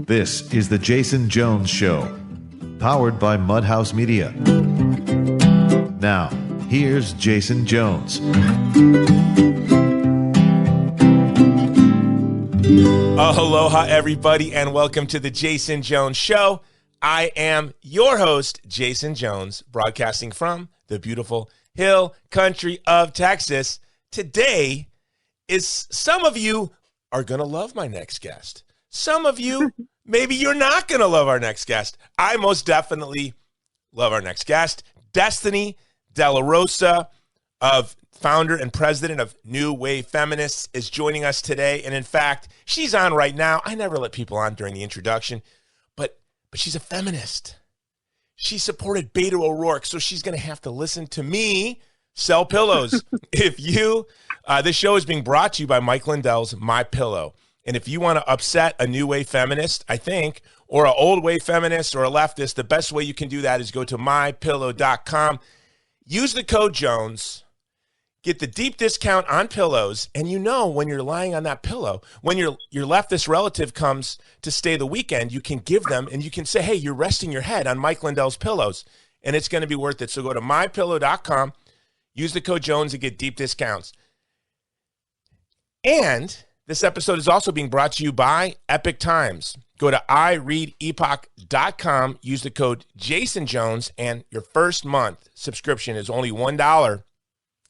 This is The Jason Jones Show, powered by Mudhouse Media. Now, here's Jason Jones. Aloha, everybody, and welcome to The Jason Jones Show. I am your host, Jason Jones, broadcasting from the beautiful hill country of Texas. Today is, some of you are going to love my next guest. Some of you, maybe you're not going to love our next guest. I most definitely love our next guest. Destiny Della Rosa, founder and president of New Wave Feminists, is joining us today. And in fact, she's on right now. I never let people on during the introduction, but she's a feminist. She supported Beto O'Rourke, so she's going to have to listen to me sell pillows. This show is being brought to you by Mike Lindell's My Pillow. And if you want to upset a new wave feminist, I think, or an old wave feminist or a leftist, the best way you can do that is go to mypillow.com. Use the code Jones, get the deep discount on pillows, and you know when you're lying on that pillow, when your leftist relative comes to stay the weekend, you can give them and you can say, hey, you're resting your head on Mike Lindell's pillows, and it's going to be worth it. So go to mypillow.com, use the code Jones and get deep discounts. And this episode is also being brought to you by Epic Times. Go to ireadepoch.com, use the code JasonJones, and your first month subscription is only $1.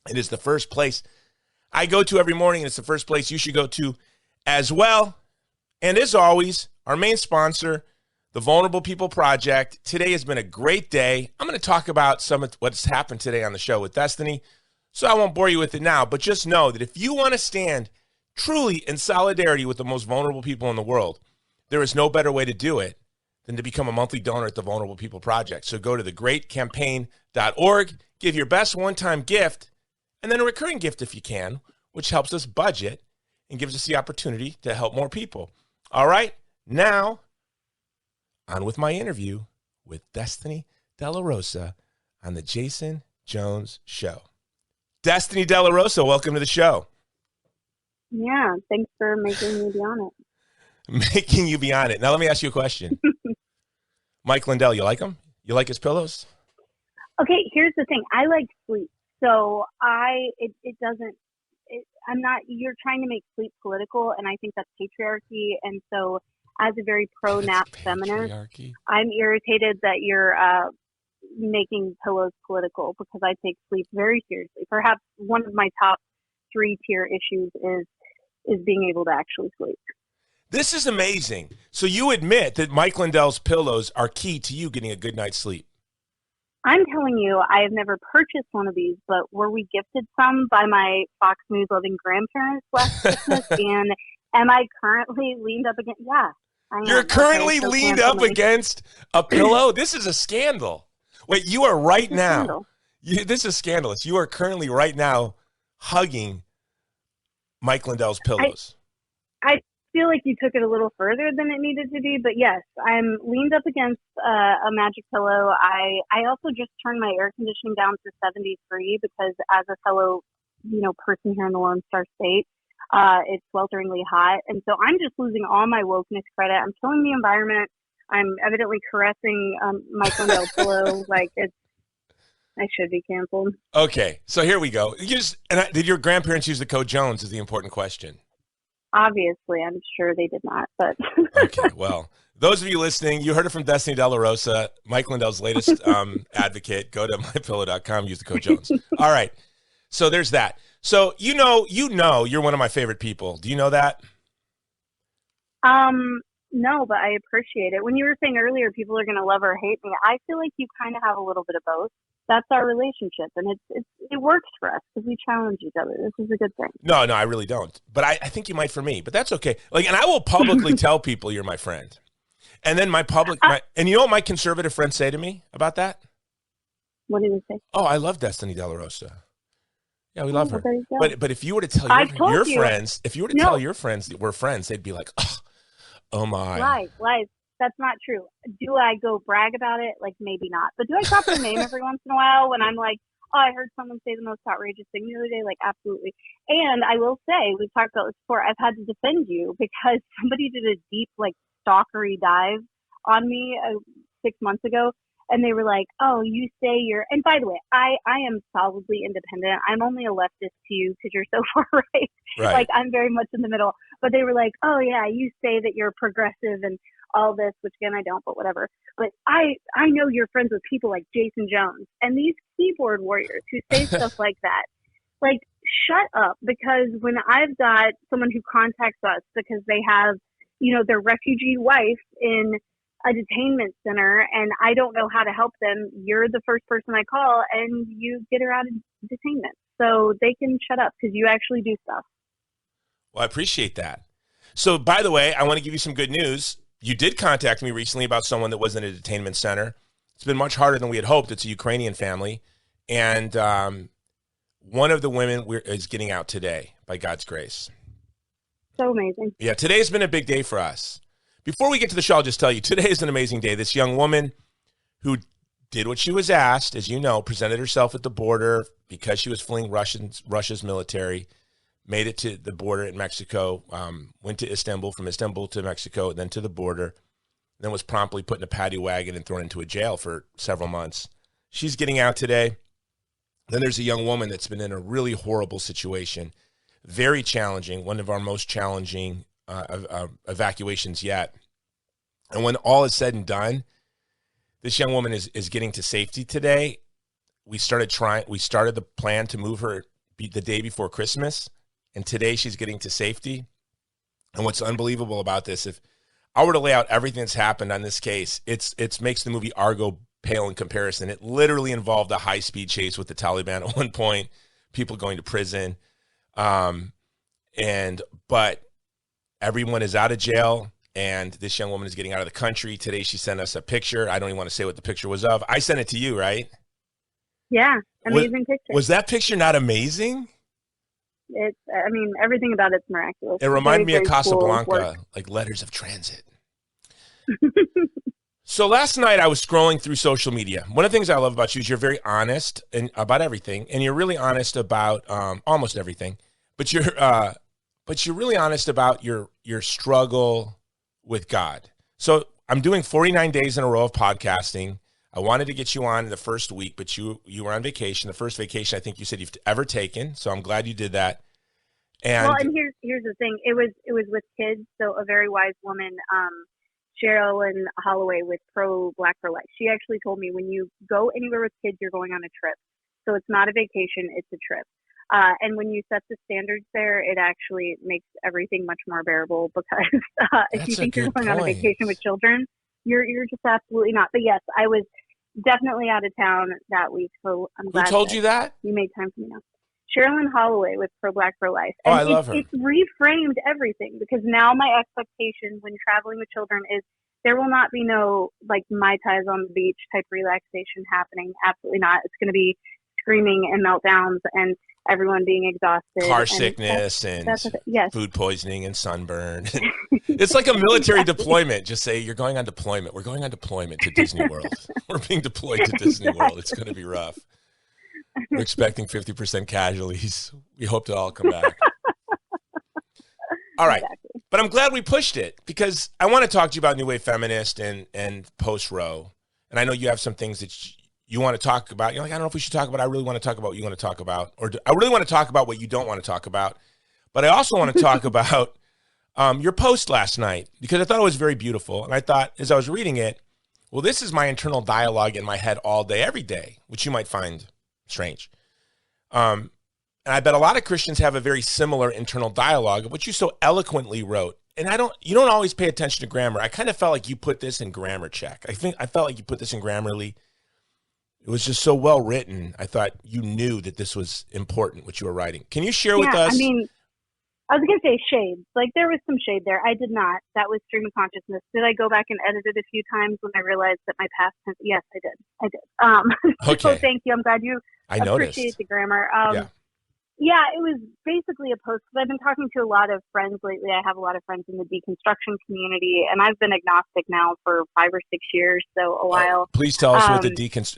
It is the first place I go to every morning, and it's the first place you should go to as well. And as always, our main sponsor, the Vulnerable People Project. Today has been a great day. I'm going to talk about some of what's happened today on the show with Destiny, so I won't bore you with it now, but just know that if you want to stand truly in solidarity with the most vulnerable people in the world, there is no better way to do it than to become a monthly donor at the Vulnerable People Project. So go to thegreatcampaign.org, give your best one-time gift, and then a recurring gift if you can, which helps us budget and gives us the opportunity to help more people. All right, now on with my interview with Destiny Della Rosa on the Jason Jones Show. Destiny Della Rosa, welcome to the show. Yeah, thanks for making me be on it. Making you be on it. Now let me ask you a question. Mike Lindell, you like him? You like his pillows? Okay, here's the thing. I like sleep. So you're trying to make sleep political, and I think that's patriarchy. And so as a very pro-nap feminist, I'm irritated that you're making pillows political, because I take sleep very seriously. Perhaps one of my top 3-tier issues is being able to actually sleep. This is amazing. So you admit that Mike Lindell's pillows are key to you getting a good night's sleep. I'm telling you, I have never purchased one of these, but were we gifted some by my Fox News loving grandparents last Christmas? And am I currently leaned up against? Yeah, I am. You're currently so leaned up against a pillow? This is a scandal. Wait, you are right now. This is scandalous. You are currently right now hugging Mike Lindell's pillows. I feel like you took it a little further than it needed to be, but yes, I'm leaned up against a magic pillow. I also just turned my air conditioning down to 73 because as a fellow, person here in the Lone Star State, it's swelteringly hot. And so I'm just losing all my wokeness credit. I'm killing the environment. I'm evidently caressing Mike Lindell's pillow. I should be canceled. Okay, so here we go. Did your grandparents use the code Jones is the important question. Obviously, I'm sure they did not, but. Okay, well, those of you listening, you heard it from Destiny Della Rosa, Mike Lindell's latest advocate. Go to mypillow.com, use the code Jones. All right, so there's that. So you know, you're one of my favorite people. Do you know that? No, but I appreciate it. When you were saying earlier, people are going to love or hate me, I feel like you kind of have a little bit of both. That's our relationship, and it works for us because we challenge each other. This is a good thing. No, I really don't. But I think you might for me, but that's okay. And I will publicly tell people you're my friend. And then and you know what my conservative friends say to me about that? What do they say? Oh, I love Destiny Della Rosa. Yeah, we love her. Well, but if you were to tell your friends, tell your friends that we're friends, they'd be like, oh my. Lies. That's not true. Do I go brag about it? Maybe not. But do I drop their name every once in a while when I'm like, oh, I heard someone say the most outrageous thing the other day? Absolutely. And I will say, we've talked about this before, I've had to defend you because somebody did a deep, stalkery dive on me 6 months ago. And they were like, oh, you say you're, and by the way, I am solidly independent. I'm only a leftist to you because you're so far right. Right. Like, I'm very much in the middle. But they were like, oh, yeah, you say that you're progressive and all this, which again, I don't, but whatever. But I know you're friends with people like Jason Jones and these keyboard warriors who say stuff like that. Like, shut up, because when I've got someone who contacts us because they have, their refugee wife in a detainment center and I don't know how to help them, you're the first person I call and you get her out of detainment. So they can shut up because you actually do stuff. Well, I appreciate that. So, by the way, I want to give you some good news. You did contact me recently about someone that was in a detainment center. It's been much harder than we had hoped. It's a Ukrainian family. And one of the women is getting out today, by God's grace. So amazing. Yeah, today's been a big day for us. Before we get to the show, I'll just tell you, today is an amazing day. This young woman who did what she was asked, as you know, presented herself at the border because she was fleeing Russia's military, made it to the border in Mexico, went to Istanbul, from Istanbul to Mexico, then to the border, then was promptly put in a paddy wagon and thrown into a jail for several months. She's getting out today. Then there's a young woman that's been in a really horrible situation, very challenging, one of our most challenging evacuations yet. And when all is said and done, this young woman is getting to safety today. We started the plan to move her the day before Christmas, and today she's getting to safety. And what's unbelievable about this, if I were to lay out everything that's happened on this case, it makes the movie Argo pale in comparison. It literally involved a high-speed chase with the Taliban at one point, people going to prison. But everyone is out of jail, and this young woman is getting out of the country. Today she sent us a picture. I don't even want to say what the picture was of. I sent it to you, right? Yeah, amazing picture. Was that picture not amazing? Everything about it's miraculous. It reminded me of Casablanca, cool like Letters of Transit. So last night I was scrolling through social media. One of the things I love about you is you're very honest about everything, and you're really honest about almost everything. But you're really honest about your struggle with God. So I'm doing 49 days in a row of podcasting. I wanted to get you on in the first week, but you were on vacation. The first vacation I think you said you've ever taken. So I'm glad you did that. And here's the thing. It was with kids. So a very wise woman, Cheryl and Holloway with Pro Black for Life. She actually told me when you go anywhere with kids, you're going on a trip. So it's not a vacation, it's a trip. And when you set the standards there, it actually makes everything much more bearable, because if you think you're going on a vacation with children, you're just absolutely not. But yes, I was definitely out of town that week, so I'm glad. Who told you that? You made time for me now. Sherilyn Holloway with Pro Black for Life. And I love her. It's reframed everything, because now my expectation when traveling with children is there will not be no like Mai Tais on the beach type relaxation happening. Absolutely not. It's going to be screaming and meltdowns and everyone being exhausted. Car sickness and yes. Food poisoning and sunburn. It's like a military deployment. Just say, you're going on deployment. We're going on deployment to Disney World. We're being deployed to Disney World. It's going to be rough. We're expecting 50% casualties. We hope to all come back. All right. Exactly. But I'm glad we pushed it, because I want to talk to you about New Wave Feminist and post-Roe. And I know you have some things that you want to talk about. You're like, I don't know if we should talk about it. I really want to talk about what you want to talk about. Or I really want to talk about what you don't want to talk about. But I also want to talk about your post last night, because I thought it was very beautiful. And I thought, as I was reading it, well, this is my internal dialogue in my head all day, every day, which you might find strange. And I bet a lot of Christians have a very similar internal dialogue of what you so eloquently wrote. And you don't always pay attention to grammar. I kind of felt like you put this in grammar check. I felt like you put this in Grammarly. It was just so well written. I thought you knew that this was important, what you were writing. Can you share with us? I mean, I was going to say shade. Like, there was some shade there. I did not. That was stream of consciousness. Did I go back and edit it a few times when I realized that my past tense? Yes, I did. Okay. So thank you. I'm glad you noticed. Appreciate the grammar. Yeah, it was basically a post, because I've been talking to a lot of friends lately. I have a lot of friends in the deconstruction community, and I've been agnostic now for 5 or 6 years, so a while. Please tell us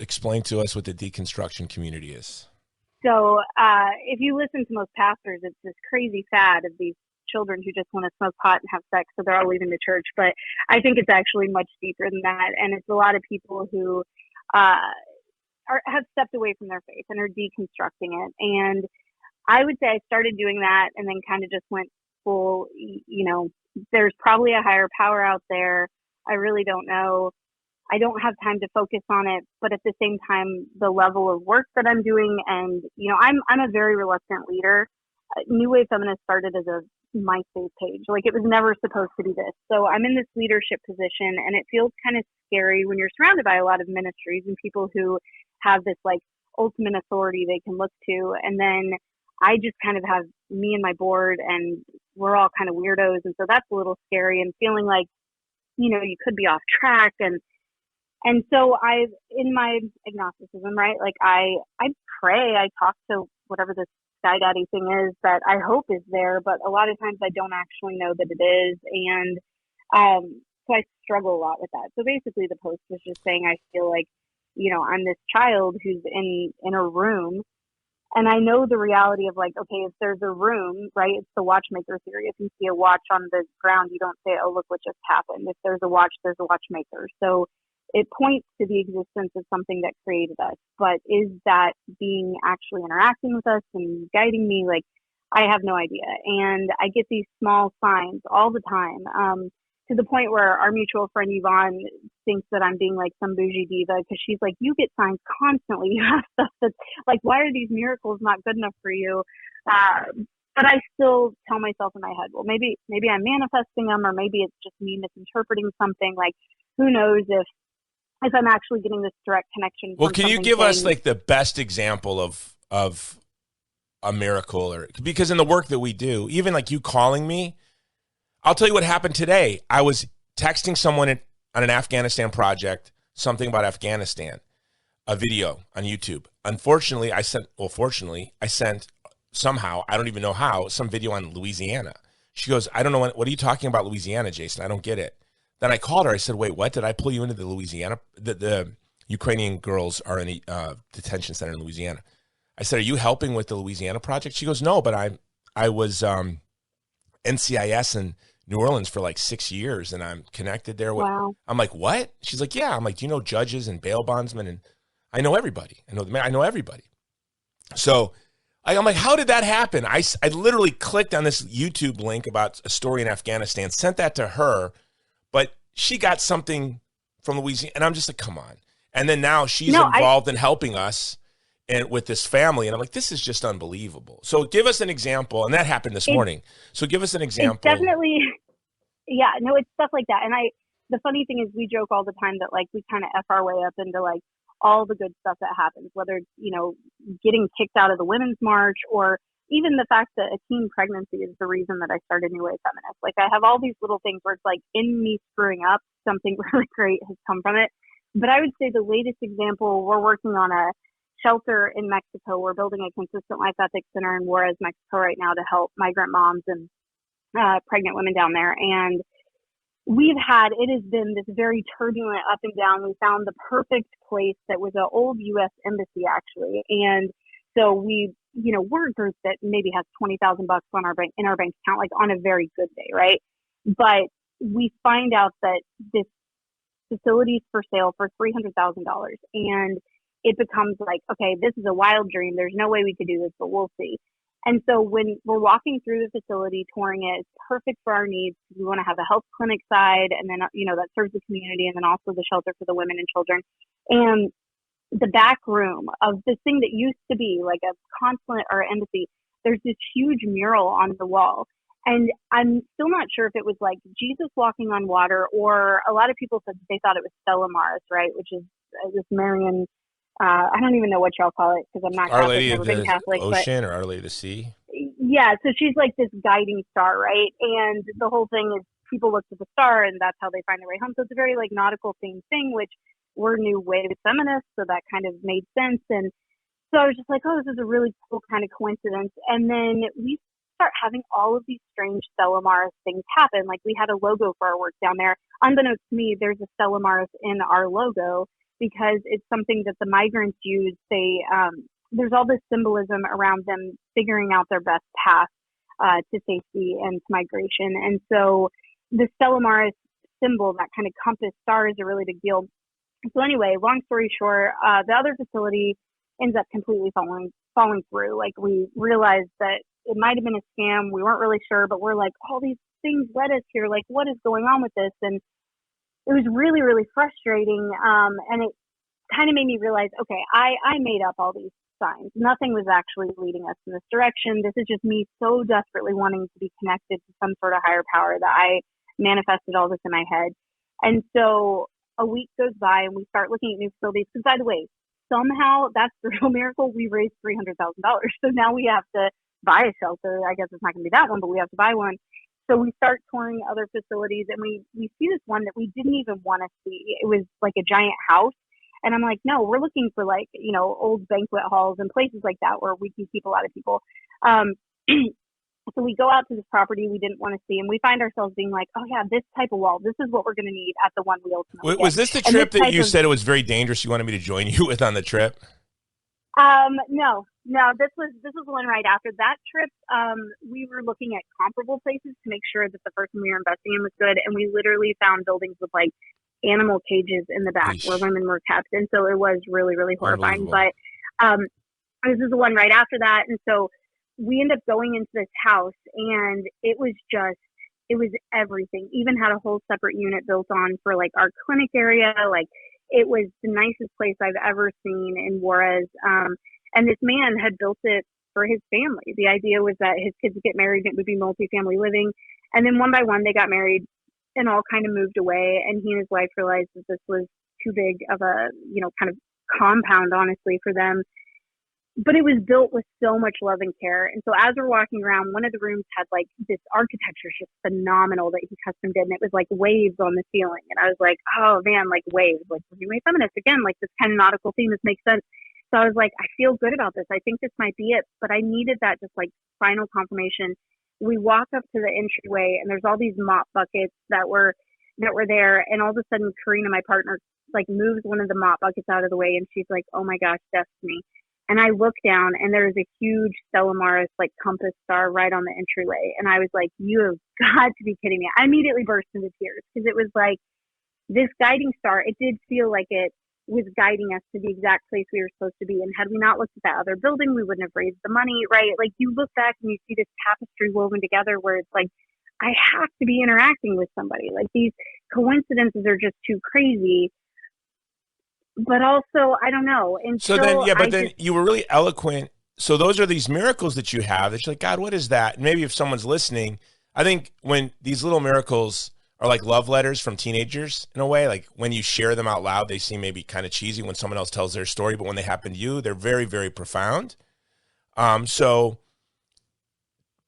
explain to us what the deconstruction community is. So if you listen to most pastors, it's this crazy fad of these children who just want to smoke pot and have sex, so they're all leaving the church. But I think it's actually much deeper than that, and it's a lot of people who have stepped away from their faith and are deconstructing it. And I would say I started doing that and then kind of just went full, there's probably a higher power out there. I really don't know. I don't have time to focus on it, but at the same time, the level of work that I'm doing, and I'm a very reluctant leader. New Wave Feminists started as a MySpace page. Like, it was never supposed to be this. So I'm in this leadership position, and it feels kind of scary when you're surrounded by a lot of ministries and people who have this like ultimate authority they can look to, and then I just kind of have me and my board, and we're all kind of weirdos, and so that's a little scary and feeling like you could be off track. And so I've, in my agnosticism, right, like I pray, I talk to whatever this sky daddy thing is that I hope is there, but a lot of times I don't actually know that it is. And so I struggle a lot with that. So basically the post was just saying, I feel like, I'm this child who's in a room, and I know the reality of like, okay, if there's a room, right, it's the watchmaker theory. If you see a watch on the ground, you don't say, oh, look what just happened. If there's a watch, there's a watchmaker. So it points to the existence of something that created us. But is that being actually interacting with us and guiding me? Like, I have no idea. And I get these small signs all the time, to the point where our mutual friend Yvonne thinks that I'm being like some bougie diva, because she's like, you get signs constantly. You have stuff that's like, why are these miracles not good enough for you? But I still tell myself in my head, well, maybe I'm manifesting them, or maybe it's just me misinterpreting something. Like, who knows if I'm actually getting this direct connection. Well, can you give us like the best example of a miracle? Or because in the work that we do, even like you calling me, I'll tell you what happened today. I was texting someone on an Afghanistan project, something about Afghanistan, a video on YouTube. Fortunately, I sent somehow, I don't even know how, some video on Louisiana. She goes, I don't know, what are you talking about Louisiana, Jason? I don't get it. Then I called her. I said, wait, what? Did I pull you into the Louisiana? The Ukrainian girls are in a detention center in Louisiana. I said, are you helping with the Louisiana project? She goes, no, but I was NCIS in New Orleans for like 6 years, and I'm connected there. Wow. I'm like, what? She's like, yeah. I'm like, do you know judges and bail bondsmen? And I know everybody. I know everybody. So I'm like, how did that happen? I literally clicked on this YouTube link about a story in Afghanistan, sent that to her, but she got something from Louisiana, and I'm just like, come on. And then now she's involved in helping us and with this family, and I'm like, this is just unbelievable. So give us an example, and that happened this morning. So give us an example. It's definitely, yeah, no, it's stuff like that. And the funny thing is, we joke all the time that like we kind of F our way up into like all the good stuff that happens, whether it's, getting kicked out of the Women's March, or even the fact that a teen pregnancy is the reason that I started New Wave Feminists. Like, I have all these little things where it's like, in me screwing up, something really great has come from it. But I would say the latest example, we're working on a shelter in Mexico. We're building a consistent life ethics center in Juarez, Mexico right now to help migrant moms and pregnant women down there. And it has been this very turbulent up and down. We found the perfect place that was an old U.S. embassy, actually. And so we're a group that maybe has $20,000 in our bank account, like on a very good day, right? But we find out that this facility is for sale for $300,000. And it becomes like, okay, this is a wild dream. There's no way we could do this, but we'll see. And so when we're walking through the facility, touring it, it's perfect for our needs. We want to have a health clinic side, and then, that serves the community, and then also the shelter for the women and children. And the back room of this thing that used to be like a consulate or embassy, there's this huge mural on the wall. And I'm still not sure if it was like Jesus walking on water, or a lot of people said they thought it was Stella Maris, right? Which is this Marian, I don't even know what y'all call it, because I'm not Our Catholic, Lady never of been the Catholic. Ocean, or Our Lady of the Sea? Yeah, so she's like this guiding star, right? And the whole thing is people look to the star, and that's how they find their way home. So it's a very like nautical themed thing, which we're New Wave Feminists, so that kind of made sense. And so I was just like, oh, this is a really cool kind of coincidence. And then we start having all of these strange Stella Maris things happen. Like, we had a logo for our work down there. Unbeknownst to me, there's a Stella Maris in our logo because it's something that the migrants use. There's all this symbolism around them figuring out their best path to safety and to migration. And so the Stella Maris symbol, that kind of compass star, is a really big deal. So anyway, long story short, the other facility ends up completely falling through. Like, we realized that it might have been a scam. We weren't really sure, but we're like, all these things led us here. Like, what is going on with this? And it was really, really frustrating. And it kind of made me realize, okay, I made up all these signs. Nothing was actually leading us in this direction. This is just me so desperately wanting to be connected to some sort of higher power that I manifested all this in my head. And so a week goes by and we start looking at new facilities. Because, by the way, somehow, that's the real miracle, we raised $300,000. So now we have to buy a shelter. I guess it's not going to be that one, but we have to buy one. So we start touring other facilities, and we see this one that we didn't even want to see. It was like a giant house. And I'm like, no, we're looking for, like, you know, old banquet halls and places like that where we can keep a lot of people. So we go out to this property we didn't want to see, and we find ourselves being like, oh yeah, this type of wall, this is what we're going to need at the one we ultimately get. Was this the trip that you said it was very dangerous, you wanted me to join you with on the trip? No, this was one right after that trip. We were looking at comparable places to make sure that the person we were investing in was good, and we literally found buildings with, like, animal cages in the back where women were kept, and so it was really, really horrifying. But this is the one right after that, and so we ended up going into this house, and it was everything. Even had a whole separate unit built on for, like, our clinic area. Like, it was the nicest place I've ever seen in Juarez. And this man had built it for his family. The idea was that his kids would get married and it would be multifamily living. And then one by one, they got married and all kind of moved away. And he and his wife realized that this was too big of a, you know, kind of compound, honestly, for them. But it was built with so much love and care. And so as we're walking around, one of the rooms had, like, this architecture just phenomenal that he custom did. And it was like waves on the ceiling. And I was like, oh man, like waves, like we're doing feminists again, like this kind of nautical theme. This makes sense. So I was like, I feel good about this. I think this might be it. But I needed that just, like, final confirmation. We walk up to the entryway, and there's all these mop buckets that were there. And all of a sudden, Karina, my partner, like, moves one of the mop buckets out of the way. And she's like, oh my gosh, destiny. And I look down, and there's a huge Stella Maris, like, compass star right on the entryway. And I was like, you have got to be kidding me. I immediately burst into tears because it was like this guiding star. It did feel like it was guiding us to the exact place we were supposed to be. And had we not looked at that other building, we wouldn't have raised the money, right? Like, you look back and you see this tapestry woven together where it's like, I have to be interacting with somebody. Like, these coincidences are just too crazy. But also, I don't know. And so then, yeah, but then you were really eloquent. So those are these miracles that you have that you're like, God, what is that? And maybe if someone's listening, I think when these little miracles are like love letters from teenagers in a way, like when you share them out loud, they seem maybe kind of cheesy when someone else tells their story, but when they happen to you, they're very, very profound. But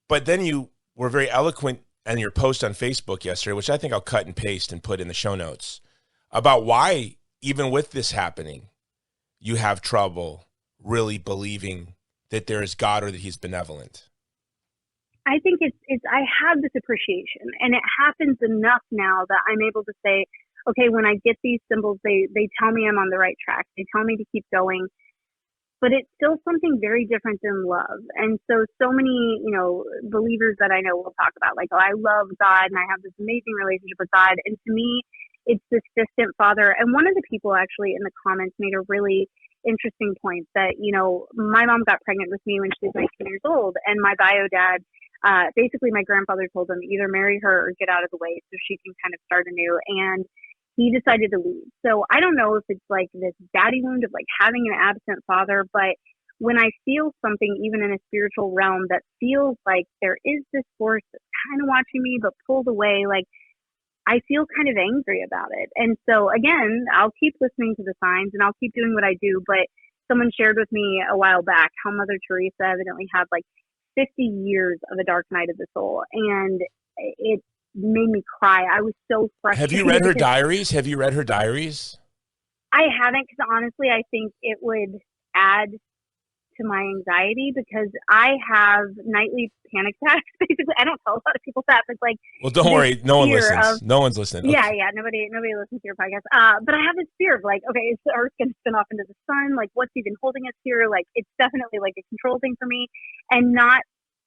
then you were very eloquent in your post on Facebook yesterday, which I think I'll cut and paste and put in the show notes, about why, even with this happening, you have trouble really believing that there is God or that he's benevolent. I think it's I have this appreciation, and it happens enough now that I'm able to say, okay, when I get these symbols, they tell me I'm on the right track. They tell me to keep going. But it's still something very different than love. And so many, you know, believers that I know will talk about, like, oh, I love God and I have this amazing relationship with God. And to me, it's this distant father. And one of the people actually in the comments made a really interesting point that, you know, my mom got pregnant with me when she was 19 years old. And my bio dad, basically my grandfather told him either marry her or get out of the way so she can kind of start anew. And he decided to leave. So I don't know if it's like this daddy wound of like having an absent father, but when I feel something, even in a spiritual realm, that feels like there is this force that's kind of watching me, but pulled away, like I feel kind of angry about it. And so again, I'll keep listening to the signs and I'll keep doing what I do. But someone shared with me a while back how Mother Teresa evidently had like 50 years of a dark night of the soul. And it made me cry. I was so frustrated. Have you read her diaries? Have you read her diaries? I haven't, because honestly, I think it would add to my anxiety because I have nightly panic attacks. Basically, I don't tell a lot of people that, but like, well, don't worry, no one listens. No one's listening. Yeah, yeah, nobody listens to your podcast. But I have this fear of like, okay, is the Earth going to spin off into the sun? Like, what's even holding us here? Like, it's definitely like a control thing for me, and not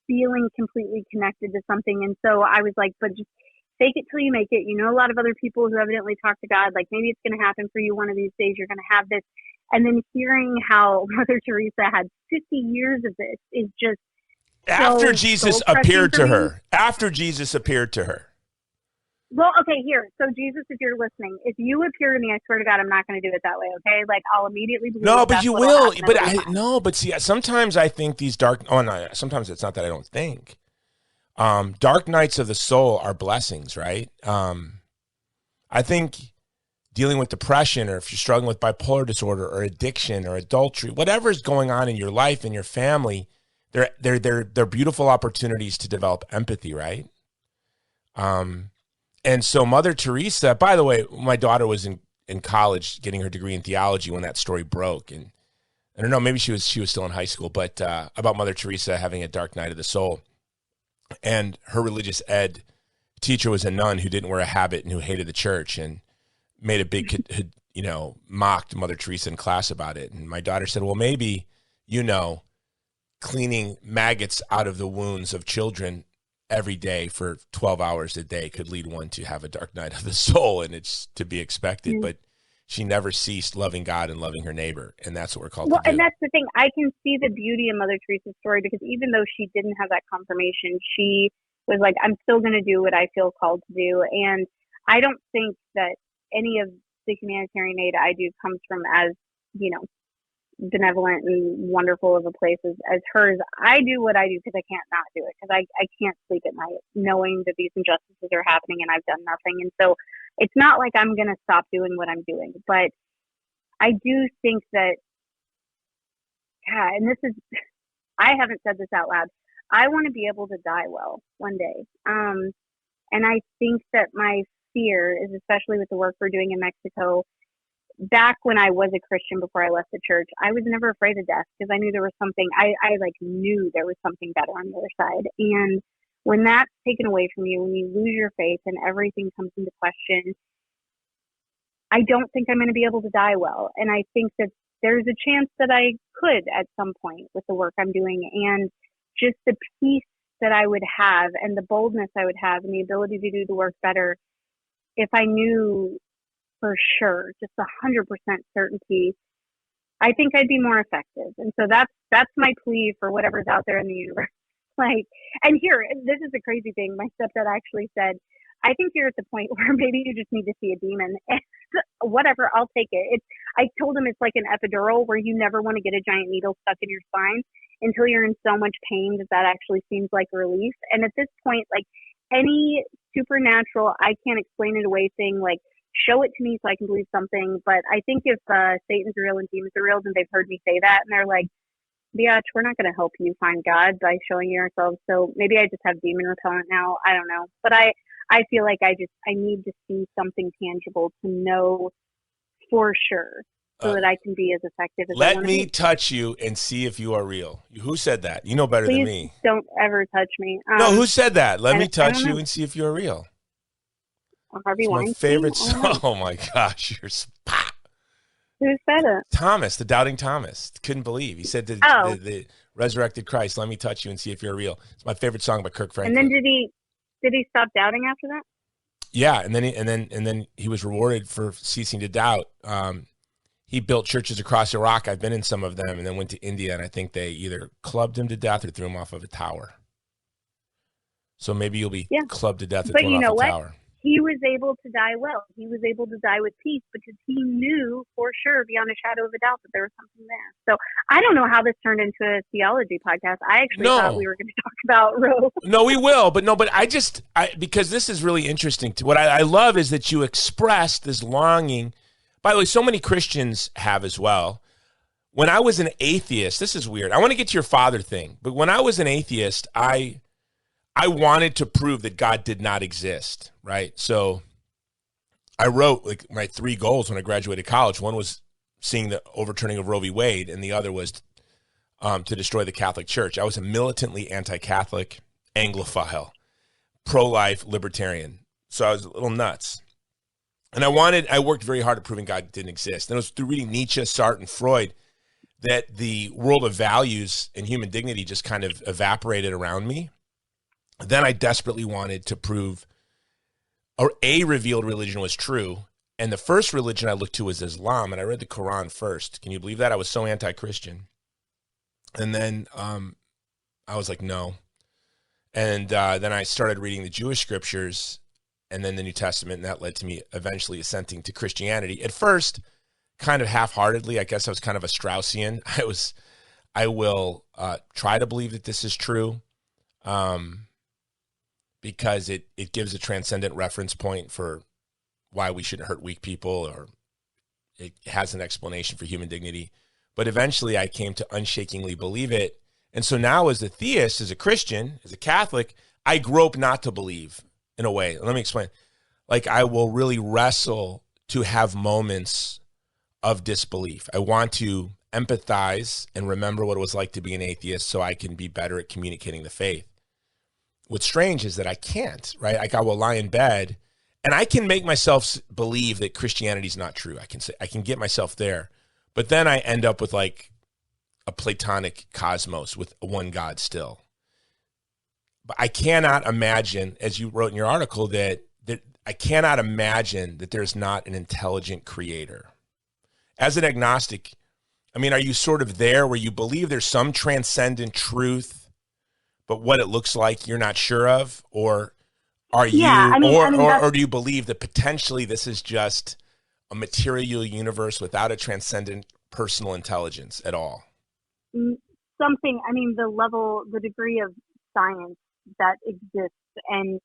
feeling completely connected to something. And so I was like, but just fake it till you make it. You know, a lot of other people who evidently talk to God, like maybe it's going to happen for you one of these days. You're going to have this. And then hearing how Mother Teresa had 50 years of this is just after Jesus appeared to her. After Jesus appeared to her. Well, okay, here. So Jesus, if you're listening, if you appear to me, I swear to God, I'm not going to do it that way. Okay, like I'll immediately believe. No, but you will. But see, sometimes I think these dark. Oh no, sometimes it's not that I don't think. Dark nights of the soul are blessings, right? I think dealing with depression, or if you're struggling with bipolar disorder or addiction or adultery, whatever is going on in your life and your family, they're beautiful opportunities to develop empathy, right? And so Mother Teresa, by the way, my daughter was in college getting her degree in theology when that story broke. And I don't know, maybe she was still in high school, but about Mother Teresa having a dark night of the soul. And her religious ed teacher was a nun who didn't wear a habit and who hated the church and made a big, mocked Mother Teresa in class about it. And my daughter said, well, maybe, cleaning maggots out of the wounds of children every day for 12 hours a day could lead one to have a dark night of the soul, and it's to be expected. But she never ceased loving God and loving her neighbor, and that's what we're called to do. And that's the thing. I can see the beauty in Mother Teresa's story, because even though she didn't have that confirmation, she was like, I'm still going to do what I feel called to do. And I don't think that any of the humanitarian aid I do comes from as, benevolent and wonderful of a place as hers. I do what I do because I can't not do it, because I can't sleep at night knowing that these injustices are happening and I've done nothing. And so it's not like I'm going to stop doing what I'm doing, but I do think that, and this is, I haven't said this out loud, I want to be able to die well one day. And I think that my fear is, especially with the work we're doing in Mexico, back when I was a Christian before I left the church, I was never afraid of death, because I knew there was something, I knew there was something better on the other side. And when that's taken away from you, when you lose your faith and everything comes into question, I don't think I'm going to be able to die well. And I think that there's a chance that I could at some point with the work I'm doing, and just the peace that I would have and the boldness I would have and the ability to do the work better if I knew for sure, just 100% certainty, I think I'd be more effective. And so that's my plea for whatever's out there in the universe. And here, this is the crazy thing. My stepdad actually said, I think you're at the point where maybe you just need to see a demon. And whatever, I'll take it. I told him it's like an epidural, where you never want to get a giant needle stuck in your spine until you're in so much pain that actually seems like a relief. And at this point, like any supernatural, I can't explain it away thing, like, show it to me so I can believe something. But I think if Satan's real and demons are real, then they've heard me say that, and they're like, biatch, we're not going to help you find God by showing you ourselves. So maybe I just have demon repellent now. I don't know. But I feel like I need to see something tangible to know for sure, so that I can be as effective as I want to be. Let me touch you and see if you are real. Who said that? You know better than me. Don't ever touch me. No, who said that? Let me touch you and see if you're real. Harvey Weinstein? My favorite song. Oh my gosh, you're Who said it? Thomas, the doubting Thomas. Couldn't believe. He said the resurrected Christ, let me touch you and see if you're real. It's my favorite song by Kirk Franklin. And then did he stop doubting after that? Yeah, and then he was rewarded for ceasing to doubt. He built churches across Iraq. I've been in some of them, and then went to India, and I think they either clubbed him to death or threw him off of a tower. So maybe you'll be clubbed to death or thrown off a tower. He was able to die well. He was able to die with peace because he knew for sure, beyond a shadow of a doubt, that there was something there. So I don't know how this turned into a theology podcast. I actually thought we were going to talk about Roe. No, we will. But because this is really interesting. What I love is that you expressed this longing. By the way, so many Christians have as well. When I was an atheist, this is weird. I want to get to your father thing. But when I was an atheist, I wanted to prove that God did not exist, right? So I wrote like my 3 goals when I graduated college. One was seeing the overturning of Roe v. Wade, and the other was to destroy the Catholic Church. I was a militantly anti-Catholic, Anglophile, pro-life, libertarian. So I was a little nuts. And I worked very hard at proving God didn't exist. And it was through reading Nietzsche, Sartre, and Freud that the world of values and human dignity just kind of evaporated around me. Then I desperately wanted to prove a revealed religion was true. And the first religion I looked to was Islam, and I read the Quran first. Can you believe that? I was so anti-Christian. And then I was like, no. And then I started reading the Jewish scriptures and then the New Testament, and that led to me eventually assenting to Christianity. At first, kind of half-heartedly, I guess I was kind of a Straussian. I will try to believe that this is true because it gives a transcendent reference point for why we shouldn't hurt weak people, or it has an explanation for human dignity. But eventually I came to unshakingly believe it. And so now as a theist, as a Christian, as a Catholic, I grope not to believe in a way. Let me explain. Like, I will really wrestle to have moments of disbelief. I want to empathize and remember what it was like to be an atheist so I can be better at communicating the faith. What's strange is that I can't, right? Like, I will lie in bed and I can make myself believe that Christianity is not true. I can get myself there. But then I end up with like a Platonic cosmos with one God still. But I cannot imagine, as you wrote in your article, that I cannot imagine that there's not an intelligent creator. As an agnostic, I mean, are you sort of there where you believe there's some transcendent truth, but what it looks like you're not sure of? Or are you, or do you believe that potentially this is just a material universe without a transcendent personal intelligence at all? Something, I mean, the degree of science that exists, and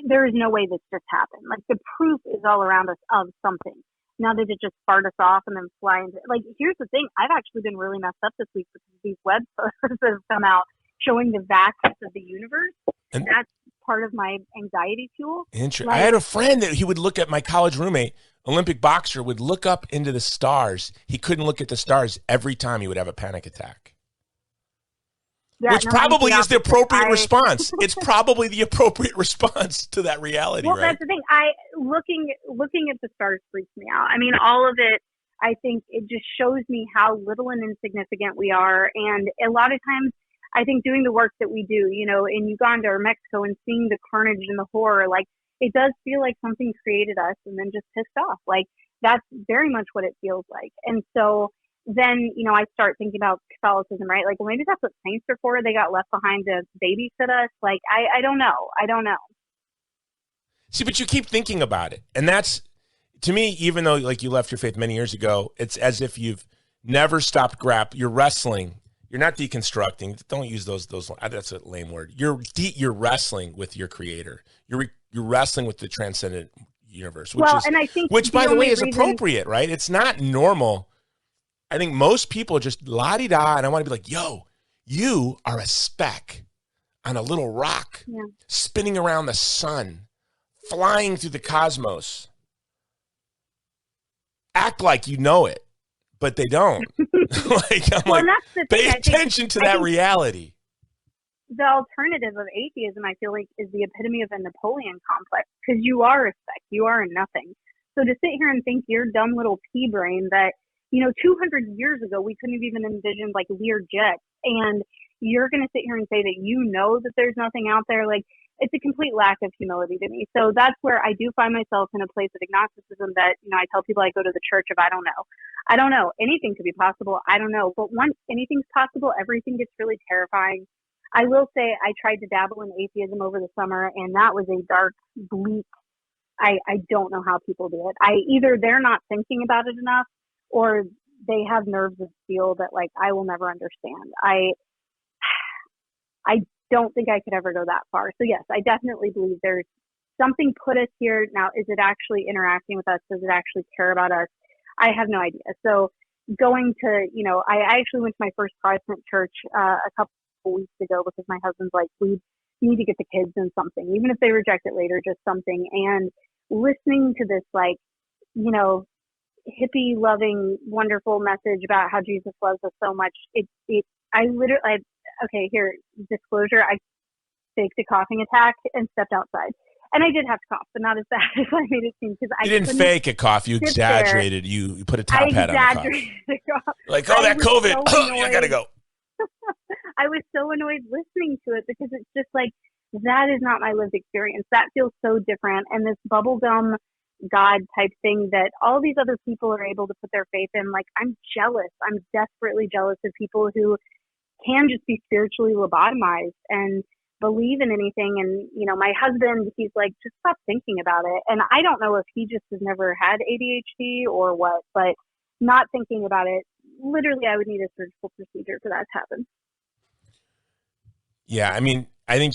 there is no way this just happened. Like, the proof is all around us of something. Now did it just fart us off and then fly into, like, here's the thing, I've actually been really messed up this week because these web posters have come out showing the vastness of the universe. And that's part of my anxiety fuel. Interesting. Like, I had a friend that he would look at, my college roommate, Olympic boxer, would look up into the stars. He couldn't look at the stars every time he would have a panic attack. Yeah, which probably is the appropriate response. It's probably the appropriate response to that reality, well, right? That's the thing. Looking at the stars freaks me out. I mean, all of it, I think it just shows me how little and insignificant we are. And a lot of times, I think doing the work that we do, you know, in Uganda or Mexico and seeing the carnage and the horror, like, it does feel like something created us and then just pissed off. Like, that's very much what it feels like. And so then, you know, I start thinking about Catholicism, right? Like, well, maybe that's what saints are for. They got left behind to babysit us. Like, I don't know. I don't know. See, but you keep thinking about it. And that's, to me, even though, like, you left your faith many years ago, it's as if you've never stopped you're wrestling. You're not deconstructing. Don't use those. That's a lame word. You're wrestling with your creator. You're wrestling with the transcendent universe, which by the way is appropriate, right? It's not normal. I think most people are just la-di-da, and I want to be like, yo, you are a speck on a little rock spinning around the sun, flying through the cosmos. Act like you know it, but they don't. Pay attention to that reality. The alternative of atheism, I feel like, is the epitome of a Napoleon complex, because you are a speck, you are a nothing. So to sit here and think your dumb little pea brain that, you know, 200 years ago, we couldn't have even envisioned like Lear jets, and you're going to sit here and say that you know that there's nothing out there. Like, it's a complete lack of humility to me. So that's where I do find myself in a place of agnosticism that, you know, I tell people I go to the church of I don't know. I don't know. Anything could be possible. I don't know. But once anything's possible, everything gets really terrifying. I will say I tried to dabble in atheism over the summer, and that was a dark, bleak. I don't know how people do it. Either they're not thinking about it enough, or they have nerves of steel that, like, I will never understand. I don't think I could ever go that far. So yes, I definitely believe there's something put us here. Now, is it actually interacting with us? Does it actually care about us? I have no idea. So going to, you know, I actually went to my first Protestant church a couple weeks ago because my husband's like, we need to get the kids in something, even if they reject it later, just something. And listening to this, like, you know, hippie loving, wonderful message about how Jesus loves us so much. Okay, here, disclosure, I faked a coughing attack and stepped outside. And I did have to cough, but not as bad as I made it seem, because I You didn't fake a cough. You exaggerated. You put a top hat on the cough. I exaggerated the cough. Like, oh, that COVID. So I got to go. I was so annoyed listening to it, because it's just like, that is not my lived experience. That feels so different. And this bubblegum God type thing that all these other people are able to put their faith in, like, I'm jealous. I'm desperately jealous of people who can just be spiritually lobotomized and believe in anything. And, you know, my husband, he's like, just stop thinking about it. And I don't know if he just has never had ADHD or what, but not thinking about it, literally, I would need a surgical procedure for that to happen. Yeah, I mean, I think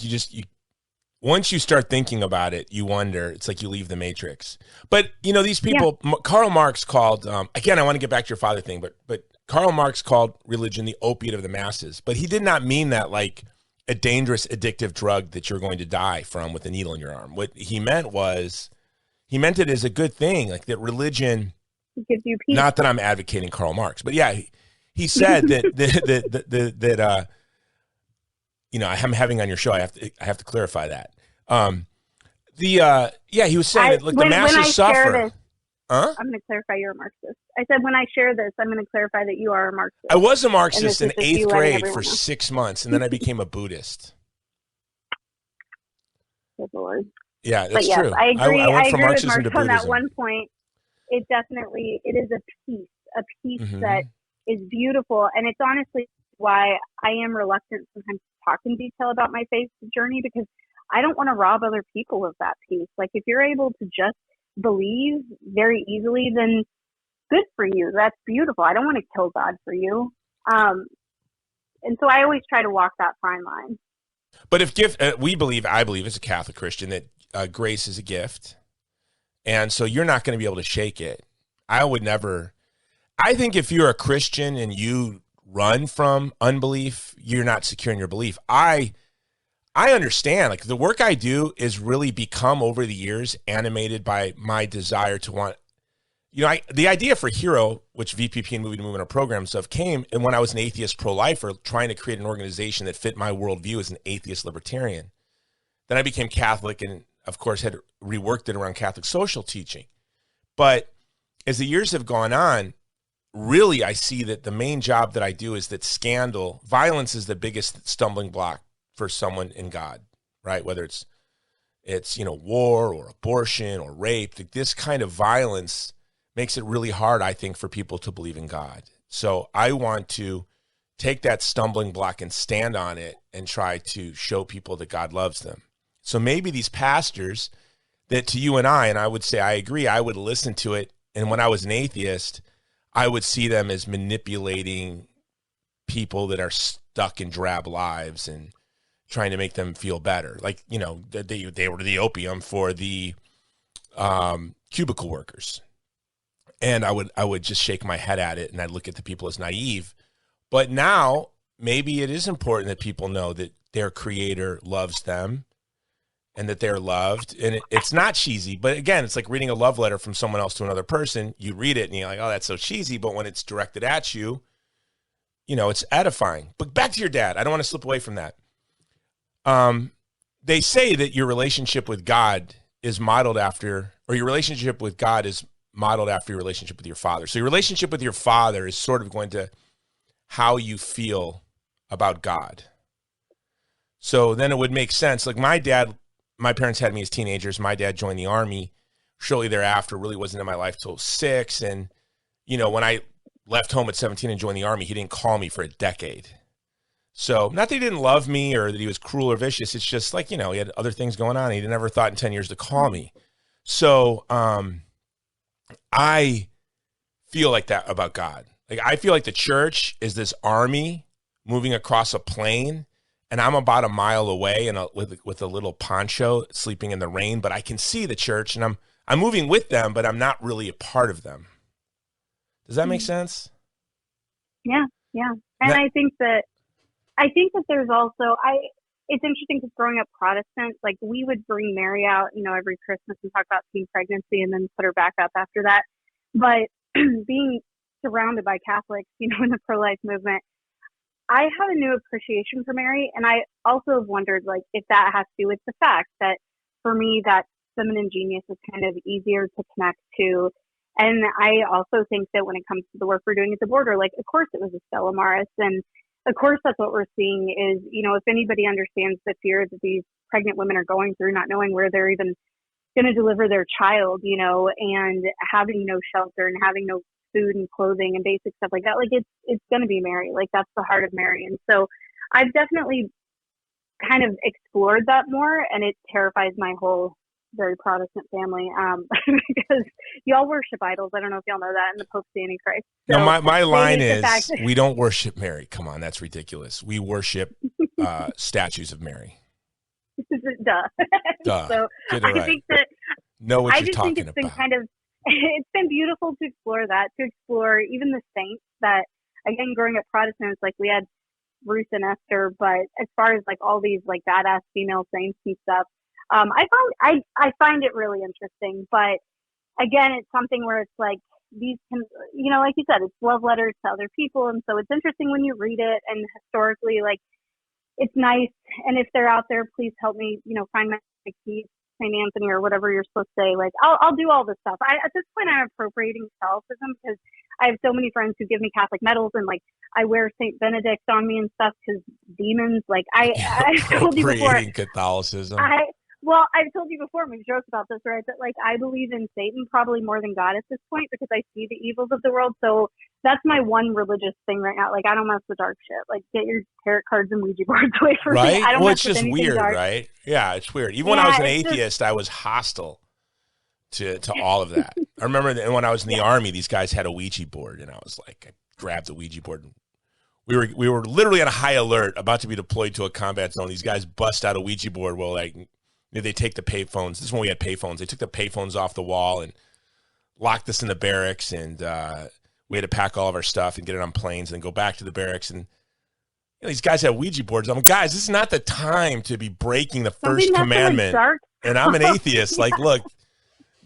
once you start thinking about it, you wonder. It's like you leave the Matrix. But, you know, these people, Karl Marx called, again, I want to get back to your father thing, but Karl Marx called religion the opiate of the masses. But he did not mean that like a dangerous, addictive drug that you're going to die from with a needle in your arm. What he meant it as a good thing, like that religion, it gives you peace. Not that I'm advocating Karl Marx, but yeah, he said that you know, I'm having on your show. I have to clarify that. He was saying that look, the masses suffer. I'm going to clarify you're a Marxist. I said when I share this, I'm going to clarify that you are a Marxist. I was a Marxist in 8th grade for 6 months, and then I became a Buddhist. Good Lord. Yeah, that's yes, true. I agree. I went from agree Marxism with to Marx Buddhism. on that one point. It is a piece that is beautiful, and it's honestly why I am reluctant sometimes to talk in detail about my faith journey, because I don't want to rob other people of that piece. Like, if you're able to just believe very easily, then good for you. That's beautiful. I don't want to kill God for you. And so I always try to walk that fine line. But if I believe as a Catholic Christian that grace is a gift. And so you're not going to be able to shake it. I think if you're a Christian and you run from unbelief, you're not secure in your belief. I understand, like, the work I do is really become over the years animated by my desire to want, you know, the idea for Hero, which VPP and Movie to Movement, our program stuff, came and when I was an atheist pro-lifer trying to create an organization that fit my worldview as an atheist libertarian. Then I became Catholic and, of course, had reworked it around Catholic social teaching. But as the years have gone on, really I see that the main job that I do is that violence is the biggest stumbling block for someone in God, right? Whether it's, you know, war or abortion or rape, this kind of violence makes it really hard, I think, for people to believe in God. So I want to take that stumbling block and stand on it and try to show people that God loves them. So maybe these pastors that to you and I would say, I agree, I would listen to it. And when I was an atheist, I would see them as manipulating people that are stuck in drab lives and trying to make them feel better. Like, you know, they were the opium for the cubicle workers. And I would just shake my head at it and I'd look at the people as naive. But now maybe it is important that people know that their creator loves them and that they're loved. And it's not cheesy, but again, it's like reading a love letter from someone else to another person. You read it and you're like, oh, that's so cheesy. But when it's directed at you, you know, it's edifying. But back to your dad. I don't want to slip away from that. They say that your relationship with God is modeled after, or your relationship with God is modeled after your relationship with your father. So your relationship with your father is sort of going to how you feel about God. So then it would make sense. Like my parents had me as teenagers. My dad joined the Army shortly thereafter, really wasn't in my life till 6. And, you know, when I left home at 17 and joined the Army, he didn't call me for a decade. So not that he didn't love me or that he was cruel or vicious. It's just like, you know, he had other things going on. He never thought in 10 years to call me. So I feel like that about God. Like I feel like the church is this army moving across a plain, and I'm about a mile away and with a little poncho sleeping in the rain, but I can see the church and I'm moving with them, but I'm not really a part of them. Does that make sense? Yeah. And I think that there's also, it's interesting because growing up Protestant, like we would bring Mary out, you know, every Christmas and talk about teen pregnancy and then put her back up after that. But being surrounded by Catholics, you know, in the pro-life movement, I have a new appreciation for Mary. And I also have wondered, like, if that has to do with the fact that for me, that feminine genius is kind of easier to connect to. And I also think that when it comes to the work we're doing at the border, like, of course it was Estella Maris. And of course that's what we're seeing is, if anybody understands the fear that these pregnant women are going through, not knowing where they're even going to deliver their child, and having no shelter and having no food and clothing and basic stuff like that, like it's going to be Mary. Like, that's the heart of Mary. And so I've definitely kind of explored that more, and it terrifies my whole very Protestant family, because y'all worship idols. I don't know if y'all know that, and the Pope's the Antichrist. So no, my line is, we don't worship Mary. Come on, that's ridiculous. We worship statues of Mary. Duh. So I think that know what I you're just talking think it's been about. kind of, it's been beautiful to explore that, to explore even the saints that, again, growing up Protestants, like we had Ruth and Esther, but as far as like all these like badass female saints and stuff, I find it really interesting. But again, it's something where it's like these can, like you said, it's love letters to other people, and so it's interesting when you read it. And historically, like, it's nice. And if they're out there, please help me, find my keys, St. Anthony, or whatever you're supposed to say. Like, I'll do all this stuff. At this point, I'm appropriating Catholicism because I have so many friends who give me Catholic medals, and like I wear St. Benedict on me and stuff because demons. Like I told you before, Catholicism. I've told you before, we've joked about this, right? That like I believe in Satan probably more than God at this point because I see the evils of the world. So that's my one religious thing right now. Like, I don't mess with dark shit. Like, get your tarot cards and Ouija boards away from me. I don't mess it's with just anything weird, dark. right? Yeah, it's weird. Even when I was an atheist, I was hostile to all of that. I remember that when I was in the Army, these guys had a Ouija board, and I was like, I grabbed the Ouija board. And we were literally on a high alert, about to be deployed to a combat zone. These guys bust out a Ouija board. Well, like, they take the payphones. This is when we had payphones. They took the payphones off the wall and locked us in the barracks, and we had to pack all of our stuff and get it on planes and then go back to the barracks. And these guys have Ouija boards. I'm like, guys, this is not the time to be breaking the first commandment. And I'm an atheist. Like, look,